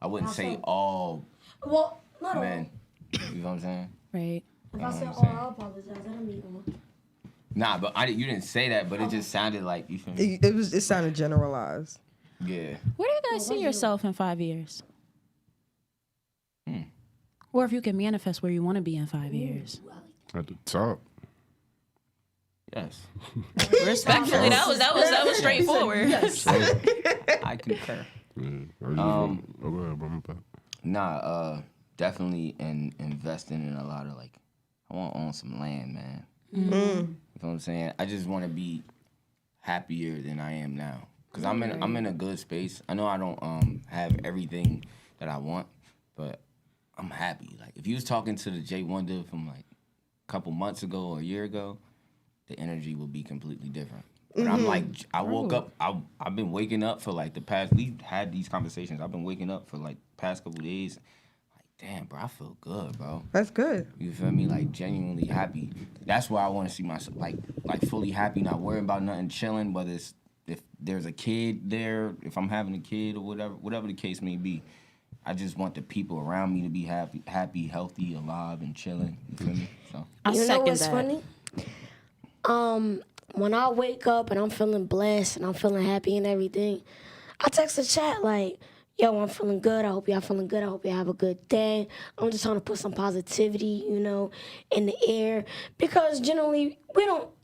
I wouldn't say all Well, not men. You know what I'm saying? Right. all. If I said what I'm all, saying. I apologize. I don't mean all. Nah, but you didn't say that, but it just sounded like you feel me? It sounded generalized. Yeah. Where do you guys see yourself in 5 years? Or if you can manifest where you want to be in 5 years. At the top. Yes. Respectfully, that was straightforward. I concur. Yeah. Go ahead, bro. My bad. Nah, definitely investing in a lot of like, I want to own some land, man. You know what I'm saying? I just want to be happier than I am now. Cause I'm in a good space. I know I don't have everything that I want, but I'm happy. Like if you was talking to the Jay Wonder from like a couple months ago or a year ago, the energy will be completely different. But I'm like, I woke up, I've been waking up for like the past, we've had these conversations. I've been waking up for like past couple days. Like, damn, bro, I feel good, bro. That's good. You feel me? Like genuinely happy. That's why I want to see myself like fully happy, not worrying about nothing, chilling. Whether it's if there's a kid there, if I'm having a kid or whatever the case may be. I just want the people around me to be happy, healthy, alive, and chilling. You feel me? So You know what's funny? When I wake up and I'm feeling blessed and I'm feeling happy and everything, I text the chat like, yo, I'm feeling good. I hope y'all feeling good. I hope y'all have a good day. I'm just trying to put some positivity, you know, in the air. Because generally,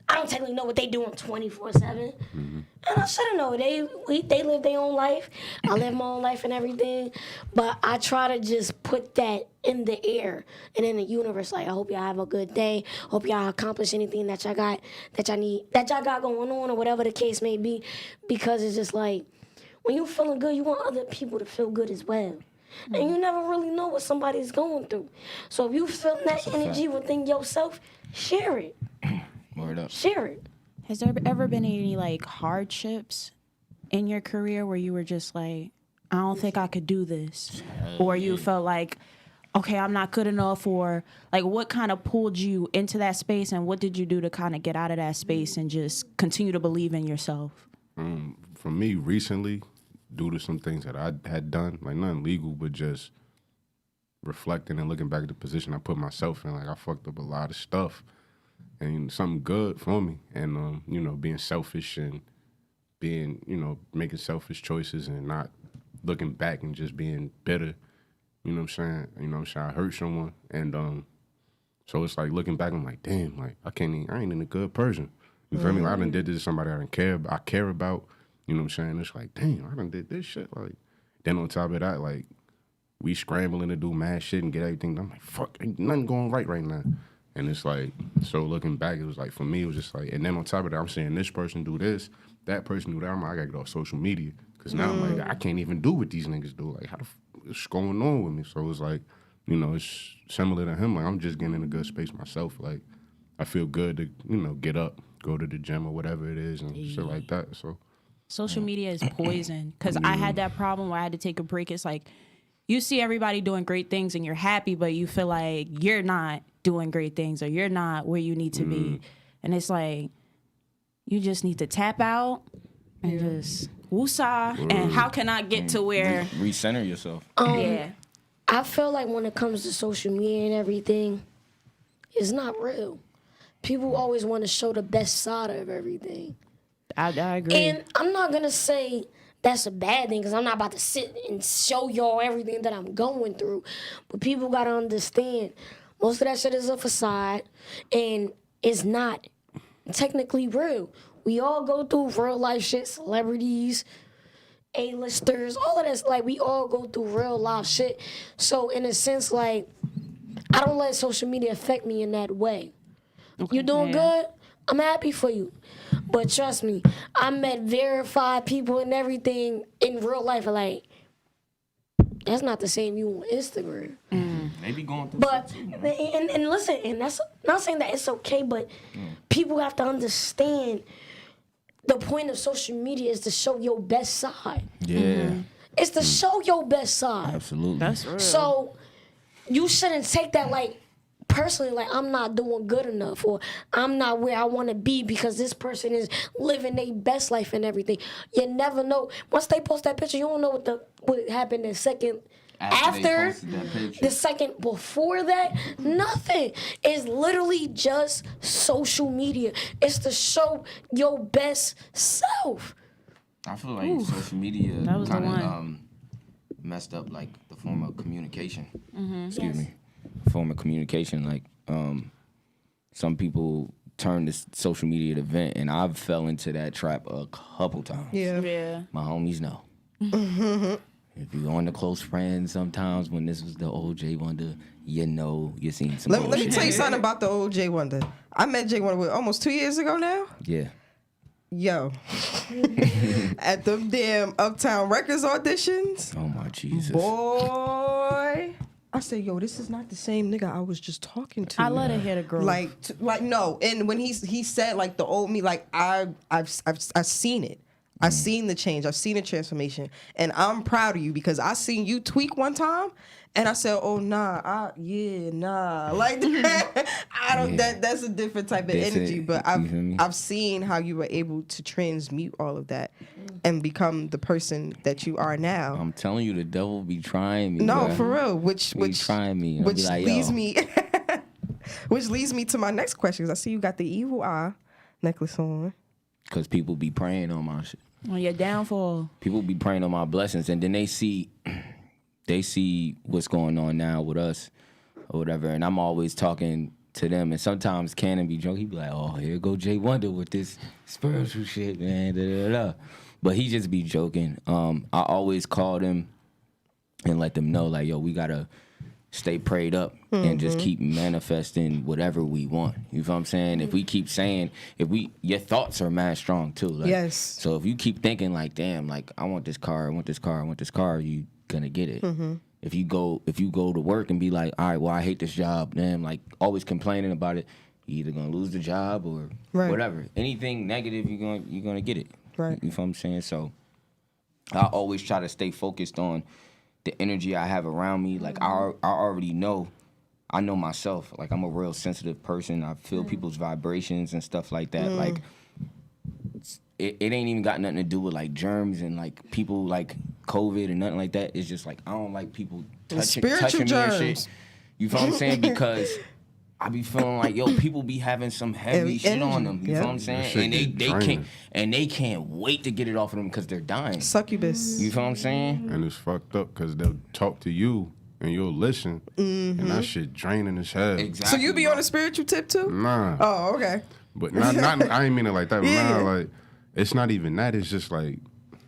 I don't technically know what they doing 24/7. And I shouldn't know. They live their own life. I live my own life and everything. But I try to just put that in the air and in the universe. Like, I hope y'all have a good day. Hope y'all accomplish anything that y'all got going on or whatever the case may be. Because it's just like, when you feeling good, you want other people to feel good as well. And you never really know what somebody's going through. So if you feel that energy within yourself, share it. word up. Share it. Has there ever been any like hardships in your career where you were just like, I don't think I could do this? Or you felt like, okay, I'm not good enough? Or like what kind of pulled you into that space and what did you do to kind of get out of that space and just continue to believe in yourself? For me, recently, due to some things that I had done, like nothing legal, but just reflecting and looking back at the position I put myself in, like I fucked up a lot of stuff. And something good for me, and being selfish and being, making selfish choices and not looking back and just being bitter. You know what I'm saying? I hurt someone, and so it's like looking back, I'm like, damn, like I ain't even a good person. You feel me? Like, I done did this to somebody I care about. You know what I'm saying? It's like, damn, I done did this shit. Like, then on top of that, like we scrambling to do mad shit and get everything. I'm like, fuck, ain't nothing going right now. And it's like, so looking back, it was like, for me, it was just like, and then on top of that, I'm seeing this person do this, that person do that. I'm like, I gotta get off social media. Because now I'm like, I can't even do what these niggas do. Like, what's going on with me? So it's like, it's similar to him. Like, I'm just getting in a good space myself. Like, I feel good to, get up, go to the gym or whatever it is and shit like that. So Social media is poison because I had that problem where I had to take a break. It's like you see everybody doing great things and you're happy, but you feel like you're not doing great things or you're not where you need to be. And it's like you just need to tap out and just woosah. And how can I get to where Recenter yourself. yeah. I feel like when it comes to social media and everything, it's not real. People always want to show the best side of everything. I agree. And I'm not going to say that's a bad thing because I'm not about to sit and show y'all everything that I'm going through. But people got to understand, most of that shit is a facade and it's not technically real. We all go through real life shit, celebrities, A-listers, all of this. Like, we all go through real life shit. So, in a sense, like, I don't let social media affect me in that way. You doing good? I'm happy for you. But trust me, I met verified people and everything in real life. Like, that's not the same you on Instagram. They be going through But, shit too, and listen, and that's not saying that it's okay, but people have to understand the point of social media is to show your best side. Yeah. It's to show your best side. Absolutely. That's real. So you shouldn't take that like personally, like I'm not doing good enough or I'm not where I want to be because this person is living their best life and everything. You never know. Once they post that picture, you don't know what happened the second After they after posted that picture. the second before that. Nothing. It's literally just social media. It's to show your best self. I feel like social media That was the kind of one. messed up like the form of communication. Mm-hmm. Excuse me, form of communication. Like some people turn this social media to vent, and I've fell into that trap a couple times. Yeah. My homies know. If you're on the close friends, sometimes when this was the old J Wonder, you know you seen some. Let me bullshit. tell you something about the old J Wonder. I met J Wonder almost 2 years ago now. Yeah. Yo, at them damn Uptown Records auditions, Oh my Jesus. boy. I said, yo, this is not the same nigga I was just talking to. I love to hear the girl. Like no. And when he said like the old me, like I've seen it. I've seen the change. I've seen the transformation, and I'm proud of you because I seen you tweak one time, and I said, "Oh nah, nah." Like I don't. Yeah. That's a different type of That's energy. it. But You feel me? I've seen how you were able to transmute all of that and become the person that you are now. I'm telling you, the devil be trying me. No, bruh. for real. Which He trying me. I'll which be like, leads yo. me, which leads me to my next question. Because I see you got the evil eye necklace on. Because people be praying on my shit. On your downfall. People be praying on my blessings, and then they see what's going on now with us or whatever, and I'm always talking to them, and sometimes Cannon be joking. He be like, "Oh, here go Jay Wonder with this spiritual shit, man." Da, da, da. But he just be joking. I always call them and let them know, like, yo, we gotta stay prayed up and just keep manifesting whatever we want. You feel what I'm saying? If we keep saying, your thoughts are mad strong too. Like, Yes. So if you keep thinking like, damn, like I want this car, I want this car, I want this car, you gonna get it. If you go to work and be like, all right, well, I hate this job, damn, like always complaining about it, you either gonna lose the job or Right. whatever. Anything negative, you're gonna get it. Right. You feel what I'm saying? So I always try to stay focused on the energy I have around me. Like I already know, I know myself. Like I'm a real sensitive person. I feel people's vibrations and stuff like that. Like it ain't even got nothing to do with like germs and like people like COVID and nothing like that. It's just like I don't like people touching me germs. and shit. You feel what I'm saying? Because I be feeling like, yo, people be having some heavy Heavy shit on energy, them. You yeah. feel what I'm saying? shit And get they draining. they can't wait to get it off of them because they're dying. Succubus. You feel what I'm saying? And it's fucked up because they'll talk to you and you'll listen, and that shit draining as hell. Exactly. So you be on a spiritual tip too? Nah. Oh, okay. But not I ain't mean it like that. But Yeah. nah, like it's not even that. It's just like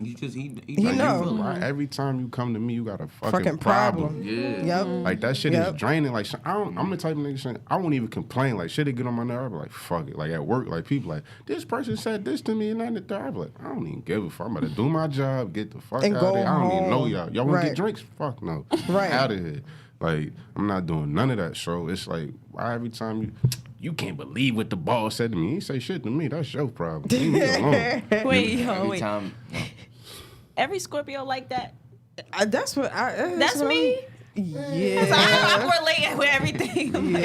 You just he You know. right, every time you come to me, you got a fucking, Fucking problem. Yeah. Yep. Like that shit Yep. is draining. Like I'm the type of nigga saying I won't even complain. Like shit, it get on my nerve. I be like fuck it. Like at work, like people like this person said this to me and that. I be like I don't even give a fuck. I'm about to do my job, get the fuck And out go of there. I don't even know home. y'all. Y'all want to Right. get drinks? Fuck no. Right. Out of here. Like I'm not doing none of that. So it's like why every time you can't believe what the boss said to me. He ain't say shit to me. That's your problem. Leave me alone. Wait, Every time. Every Scorpio like that? That's what I. That's what me? Yeah. I'm relating with everything. I'm like,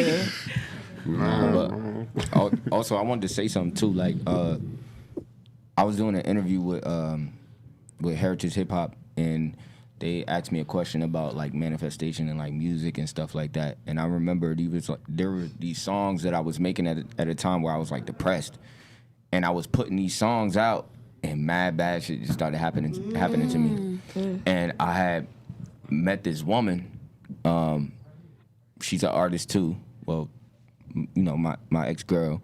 Yeah. But also, I wanted to say something too. Like, I was doing an interview with Heritage Hip Hop, and they asked me a question about like manifestation and like music and stuff like that. And I remember there were these songs that I was making at a time where I was like depressed, and I was putting these songs out, and mad bad shit just started happening to me. And I had met this woman. She's an artist too. Well, you know, my ex-girl,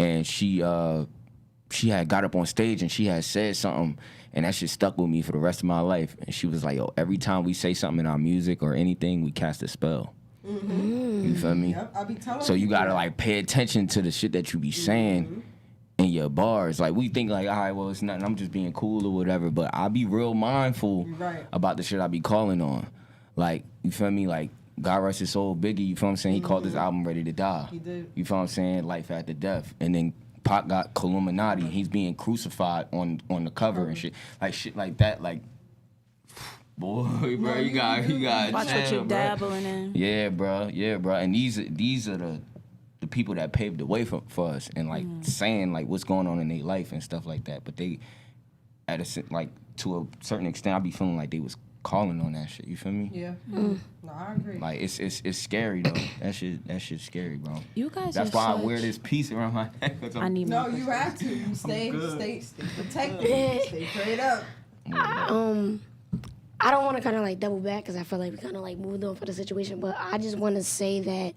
and she had got up on stage and she had said something, And that shit stuck with me for the rest of my life. And she was like, yo, every time we say something in our music or anything, we cast a spell. You feel me? Yep, I be telling So you people gotta that. like pay attention to the shit that you be saying in your bars. Like we think like, all right, well it's nothing. I'm just being cool or whatever. But I be real mindful Right. about the shit I be calling on. Like you feel me? Like God rest his soul, Biggie. You feel what I'm saying? He called this album "Ready to Die." He did. You feel what I'm saying? Life after death. And then Pac got Illuminati. He's being crucified on the cover and shit like that. Like. Boy, bro, you got Watch what chill, you bro. dabbling in. Yeah, bro. And these are the people that paved the way for us and like saying like what's going on in their life and stuff like that. But they, like to a certain extent, I be feeling like they was calling on that shit. You feel me? Yeah. No, I agree. Like it's scary though. That shit's scary, bro. You guys That's are why I such- wear this piece around my neck. 'Cause I I'm- need No, more. you have to. You stay protected. Stay prayed up. I don't want to kind of like double back because I feel like we kind of like moved on for the situation, but I just want to say that,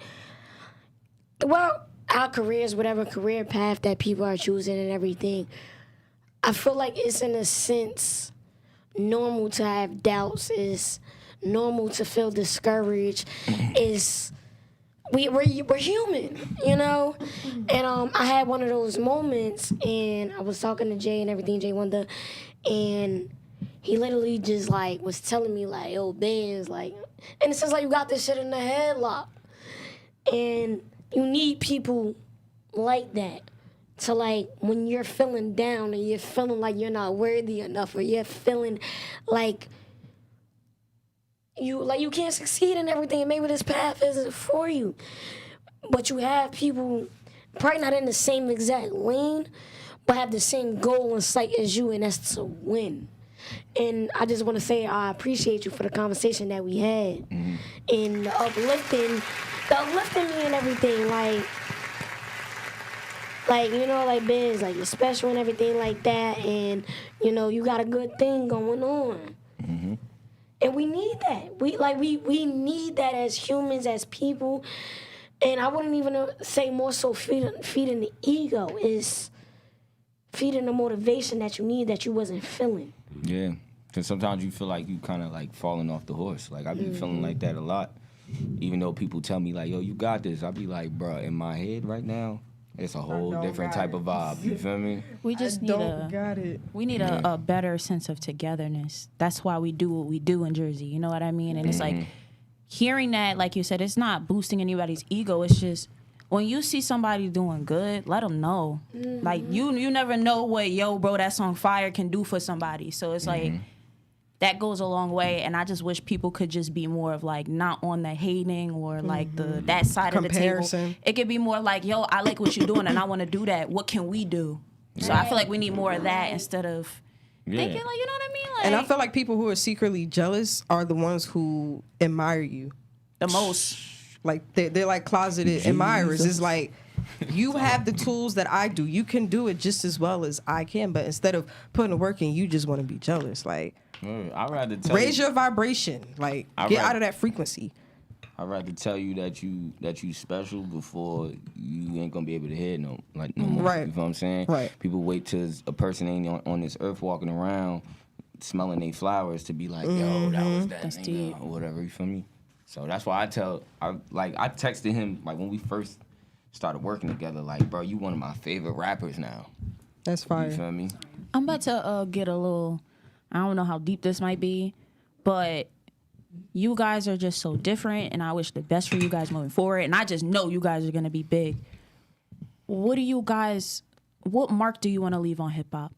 well, our careers, whatever career path that people are choosing and everything, I feel like it's in a sense normal to have doubts. It's normal to feel discouraged. It's we're human, you know. And I had one of those moments, and I was talking to Jay and everything, Jay Wonder, and he literally just like was telling me like, yo, Benz, like, and it says like you got this shit in the headlock, and you need people like that to like when you're feeling down and you're feeling like you're not worthy enough, or you're feeling like you can't succeed in everything, and maybe this path isn't for you, but you have people probably not in the same exact lane, but have the same goal in sight as you, and that's to win. And I just want to say I appreciate you for the conversation that we had and the uplifting me and everything. Like you know, like Ben's like you're special and everything like that, and you know you got a good thing going on. And we need that. We need that as humans, as people. And I wouldn't even say more so feeding the ego is feeding the motivation that you need that you wasn't feeling. Yeah, because sometimes you feel like you kind of like falling off the horse. Like I be feeling like that a lot. Even though people tell me like, yo, you got this. I be like, bro, in my head right now, it's a whole different type of vibe. You feel me? We just got it. We need a better sense of togetherness. That's why we do what we do in Jersey. You know what I mean? And it's like hearing that, like you said, it's not boosting anybody's ego. It's just when you see somebody doing good, let them know. Like you never know what yo bro that song fire can do for somebody. So it's like that goes a long way. And I just wish people could just be more of like not on the hating or like that side of the Comparison. table. It could be more like, yo, I like what you're doing and I want to do that. What can we do? So I feel like we need more of that instead of thinking like, you know what I mean? Like, And I feel like people who are secretly jealous are the ones who admire you the most. like they're like closeted admirers. It's like you have the tools that I do. You can do it just as well as I can. But instead of putting the work in, you just want to be jealous. Like I'd rather tell raise you, your vibration. Like get out of that frequency. I'd rather tell you that you special before you ain't gonna be able to hear no more. Right. You know what I'm saying? Right. People wait till a person ain't on this earth walking around smelling they flowers to be like, yo, that was that That's nigga deep. or whatever. You feel me? So that's why I texted him like when we first started working together, like, bro, you one of my favorite rappers now. That's You fire. feel me? I'm about to get a little, I don't know how deep this might be, but you guys are just so different, and I wish the best for you guys moving forward. And I just know you guys are going to be big. What mark do you want to leave on hip hop?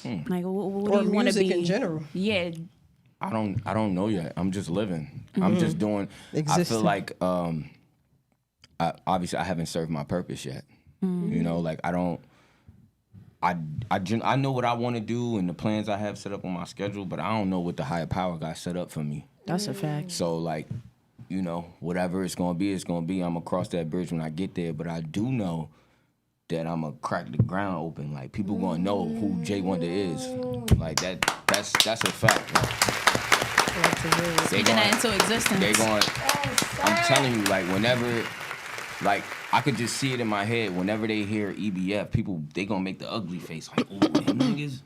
Like, what Or do you want to music be? in general. Yeah. I don't know yet. I'm just living. I'm just doing. I Existing. feel like obviously I haven't served my purpose yet. You know, like I don't. I know what I want to do and the plans I have set up on my schedule, but I don't know what the higher power got set up for me. That's a fact. So like, you know, whatever it's gonna be, it's gonna be. I'm gonna cross that bridge when I get there. But I do know that I'm gonna crack the ground open. Like people gonna know who Jay Wonder is. Like that's a fact. Like, Speaking that into existence. they going. I'm telling you, like whenever, like I could just see it in my head. Whenever they hear EBF, people they gonna make the ugly face, like, oh, them niggas.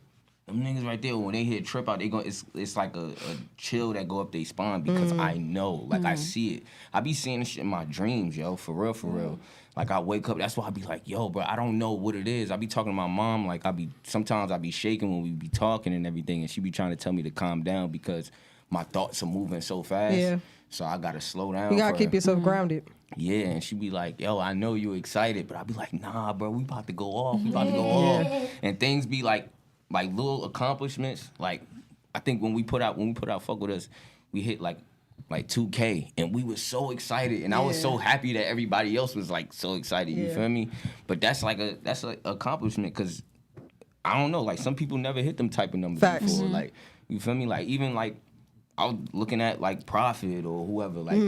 them niggas right there, when they hit trip out, it's like a chill that go up their spine because I know, like I see it. I be seeing this shit in my dreams, yo, for real. Like I wake up, that's why I be like, yo, bro, I don't know what it is. I be talking to my mom, like sometimes I be shaking when we be talking and everything, and she be trying to tell me to calm down because my thoughts are moving so fast. Yeah. So I gotta slow down. You gotta keep yourself grounded. Yeah, and she be like, yo, I know you excited, but I be like, nah, bro, we about to go off. And things be like little accomplishments. Like I think when we put out Fuck With Us, we hit like 2K, and we were so excited, and I was so happy that everybody else was like so excited. You feel me? But that's an accomplishment because I don't know, like some people never hit them type of numbers before. Like you feel me? Like even like I was looking at like Prophet or whoever, like.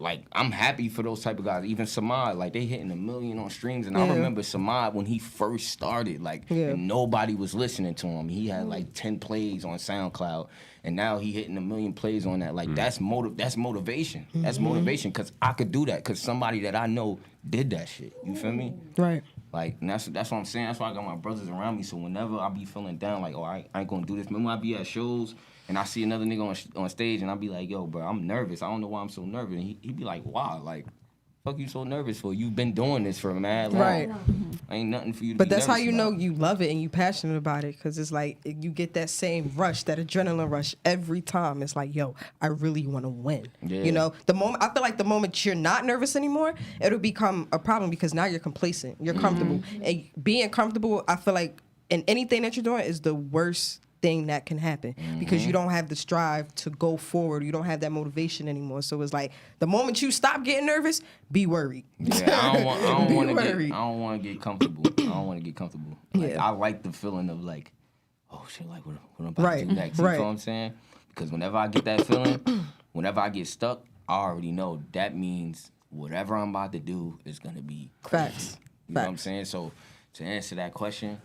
Like, I'm happy for those type of guys. Even Samad, like, they hitting 1 million on streams. And I remember Samad when he first started, like, and nobody was listening to him. He had, like, 10 plays on SoundCloud. And now he hitting 1 million plays on that. Like, that's motivation. That's motivation because I could do that because somebody that I know did that shit. You feel me? Right. Like, and that's what I'm saying. That's why I got my brothers around me. So whenever I be feeling down, like, oh, I ain't going to do this. Remember when I be at shows and I see another nigga on stage and I be like, yo, bro, I'm nervous. I don't know why I'm so nervous. And he be like, why? Like, fuck you so nervous for? You've been doing this for mad long. Right. Ain't nothing for you to But be that's how nervous you about. know you love it and you passionate about it because it's like you get that same rush, that adrenaline rush every time. It's like, yo, I really want to win. Yeah. You know, I feel like the moment you're not nervous anymore, it'll become a problem because now you're complacent. You're comfortable. And being comfortable, I feel like in anything that you're doing is the worst thing that can happen because you don't have the strive to go forward. You don't have that motivation anymore. So it's like the moment you stop getting nervous, be worried. Yeah, I don't want to get comfortable. I don't want to get comfortable. Like, I like the feeling of like, oh shit, like what I'm about to do next. You know what I'm saying? Because whenever I get that feeling, whenever I get stuck, I already know that means whatever I'm about to do is gonna be crazy. Facts. You know what I'm saying? So to answer that question,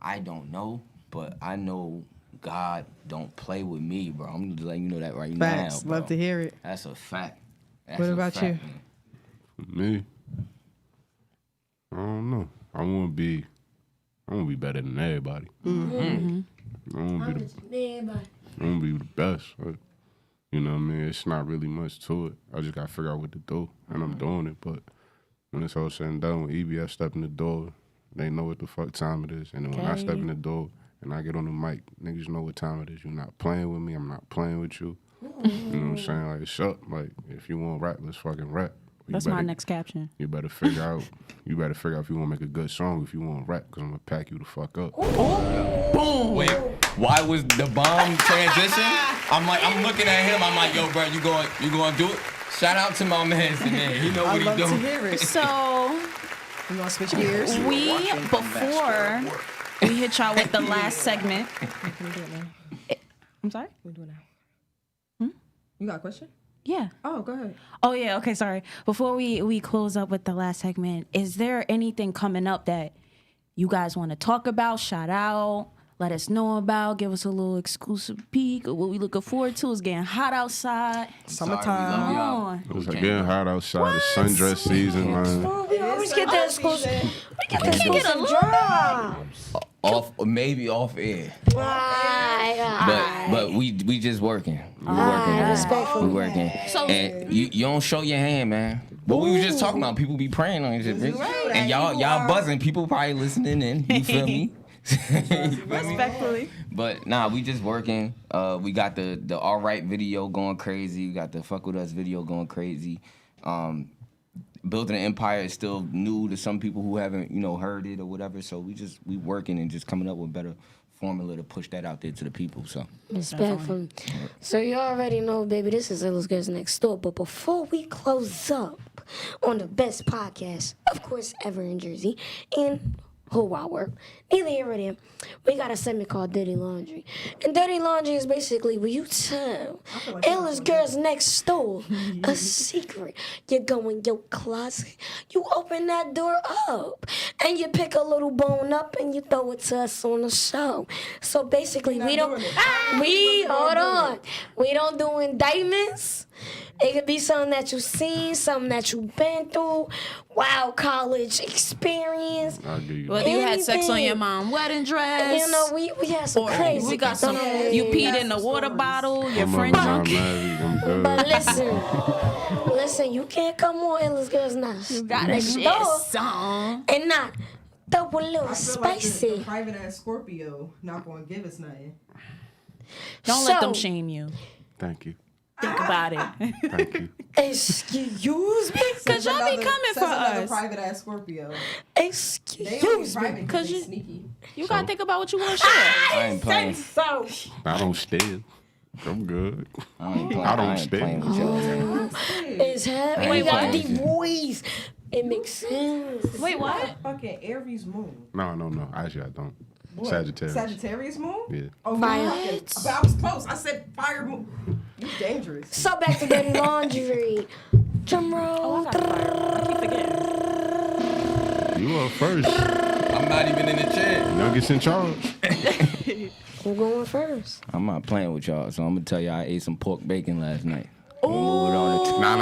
I don't know, but I know God don't play with me, bro. I'm just letting you know that right now, bro. Love to hear it. That's a fact. What about you? Me? I don't know. I want to be better than everybody. I want to be the best. You know what I mean? It's not really much to it. I just got to figure out what to do, and I'm doing it. But when it's all said and done, when EBS step in the door, they know what the fuck time it is. And then when I step in the door, and I get on the mic, niggas know what time it is. You're not playing with me. I'm not playing with you. You know what I'm saying? Like, shut. Like, if you want rap, let's fucking rap. That's my next caption. You better figure out. If you want to make a good song. If you want rap, because I'm gonna pack you the fuck up. Boom. Wait, why was the bomb transition? I'm looking at him. I'm like, yo, bro, you going to do it? Shout out to my man today. He know what he doing. I love to hear it. So you want to switch gears? Before we hit y'all with the last segment. I'm sorry? What do we do now? You got a question? Yeah. Oh, go ahead. Oh, yeah. Okay, sorry. Before we close up with the last segment, is there anything coming up that you guys want to talk about, shout out, let us know about, give us a little exclusive peek of what we looking forward to? It's getting hot outside. Summertime. It's like getting hot outside. It's sundress season, man. We always get the exclusive. We get the exclusive drops. Maybe off air. Right. But we just working. We working. Respectfully. We working. So and you don't show your hand, man. But we was just talking about people be praying on shit, bitch. And y'all buzzing. People probably listening in. You feel me? Respectfully. But nah, we just working. We got the All Right video going crazy. We got the Fuck With Us video going crazy. Building an empire is still new to some people who haven't, heard it or whatever. So we working and just coming up with better formula to push that out there to the people. So Respectfully. So you already know, baby, this is Illest Girls Next Door. But before we close up on the best podcast, of course, ever in Jersey, and whole wide world, neither here nor there, we got a segment called Dirty Laundry. And Dirty Laundry is basically where you tell Illest Girls Next Door a secret. You go in your closet, you open that door up, and you pick a little bone up and you throw it to us on the show. So basically, we don't do indictments, It could be something that you've seen, something that you've been through, wild college experience. I'll give you Whether that. you had sex on Anything. your mom's wedding dress. You know, we had some crazy. We got some. You peed in the water bottle. Your I'm friend not drunk. married. I'm good. But listen, you can't come on Illest Girls now. You Got a shit song. and not throw a little I feel like spicy. the private ass Scorpio not gonna give us nothing. Don't let them So- shame you. Thank you. Think about it. Thank you. Excuse me. Cause y'all be coming for us. Private ass Scorpio. Excuse me. Private 'Cause they you- sneaky. You gotta think about what you want to share. I ain't playing. So I don't steal. I'm good. I ain't playing. I don't ain't stay. playing with y'all. Man. it's happening. Wait, We got what? the voice. It makes sense. Wait, what? Fucking Aries moon. No. Actually, I don't. What? Sagittarius. Sagittarius moon? Yeah. Oh, Fire. fucking- but I was close. I said fire moon. You dangerous. So back to the laundry. Drum roll. I keep forgetting. You are first. I'm not even in the chair. Youngest in charge. I'm going first. I'm not playing with y'all, so I'm gonna tell y'all I ate some pork bacon last night. We'll move it on to No.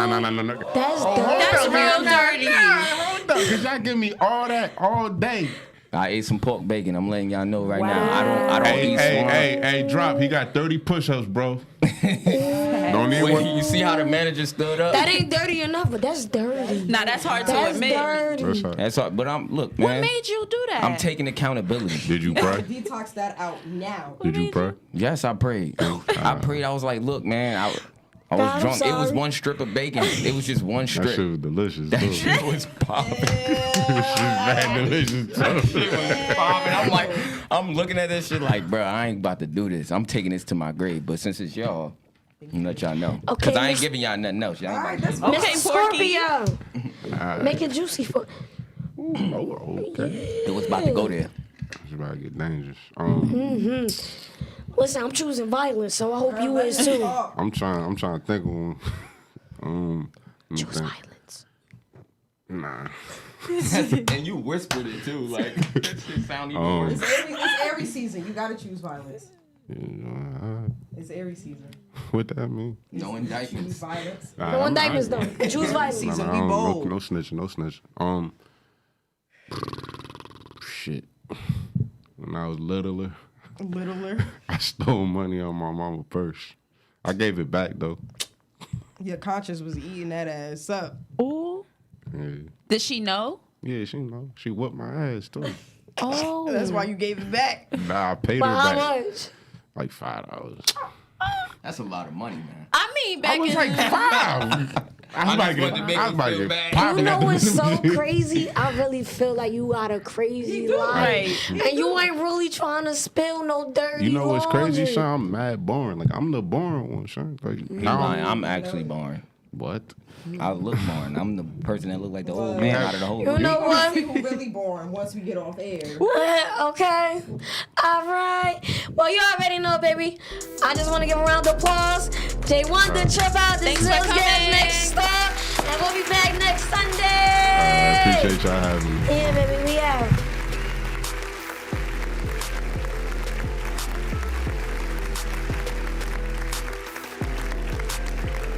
That's dirty. That's real dirty. Hold up, cause y'all give me all that all day. I ate some pork bacon. I'm letting y'all know right now. I don't Hey, eat hey, swine. hey, drop. He got 30 push-ups, bro. Don't even Wait, want. you see how the manager stood up? That ain't dirty enough, but that's dirty. Nah, that's hard to That's admit. dirty. That's all right. That's all. But look, What man. made you do that? I'm taking accountability. Did you pray? Detox that out now. Did you pray? Yes, I prayed. I prayed. I was like, look, man. I God, was I'm drunk. It was sorry. one strip of bacon. It was just one That shit strip. was delicious. That too. shit was popping. That shit mad delicious. Too. Popping. I'm like, I'm looking at this shit like, bro, I ain't about to do this. I'm taking this to my grave. But since it's y'all, I'm let y'all know. Okay, Cause I ain't Miss- giving y'all nothing else. Y'all ain't Alright, about to that's get Okay, Mr. Porky. Scorpio. Make it juicy for. Oh, okay. it was about to go there. It's about to get dangerous. Listen, I'm choosing violence, so I hope you is too. I'm trying to think of one. Let me Choose think. violence. Nah. And you whispered it too. Like, that shit sound even worse. It's Aries season. You gotta choose violence. Yeah, It's Aries season. what that mean? No Choose indictments. violence. No indictments, though. Choose violence. Season, Nah, be no, bold. no snitching, no snitching. Shit. When I was littler, I stole money on my mama's purse. I gave it back though. Your conscience was eating that ass up. Ooh. Yeah, Did she know? yeah, she know. She whooped my ass too. Oh. That's why you gave it back. Nah, I paid But her how back much? like $5. That's a lot of money, man. I mean, back I was in like $5. I was about to wanted to make her feel get bad. popped You know at the- what's so crazy? I really feel like you got a crazy life. Right. And you ain't really trying to spill no dirty You know what's crazy, laundry. son? I'm mad boring. Like I'm the boring one, son. Like He lying. I'm actually boring. what? I look boring. I'm the person that look like the old man out of the whole You group. know what? People really boring once we get off air. Okay. All right. Well, you already know, baby. I just want to give a round of applause. J1 the Trip Out. This Thanks is for Illest Girls coming. next stop. And we'll be back next I Sunday. appreciate y'all having me. Yeah, baby. We out.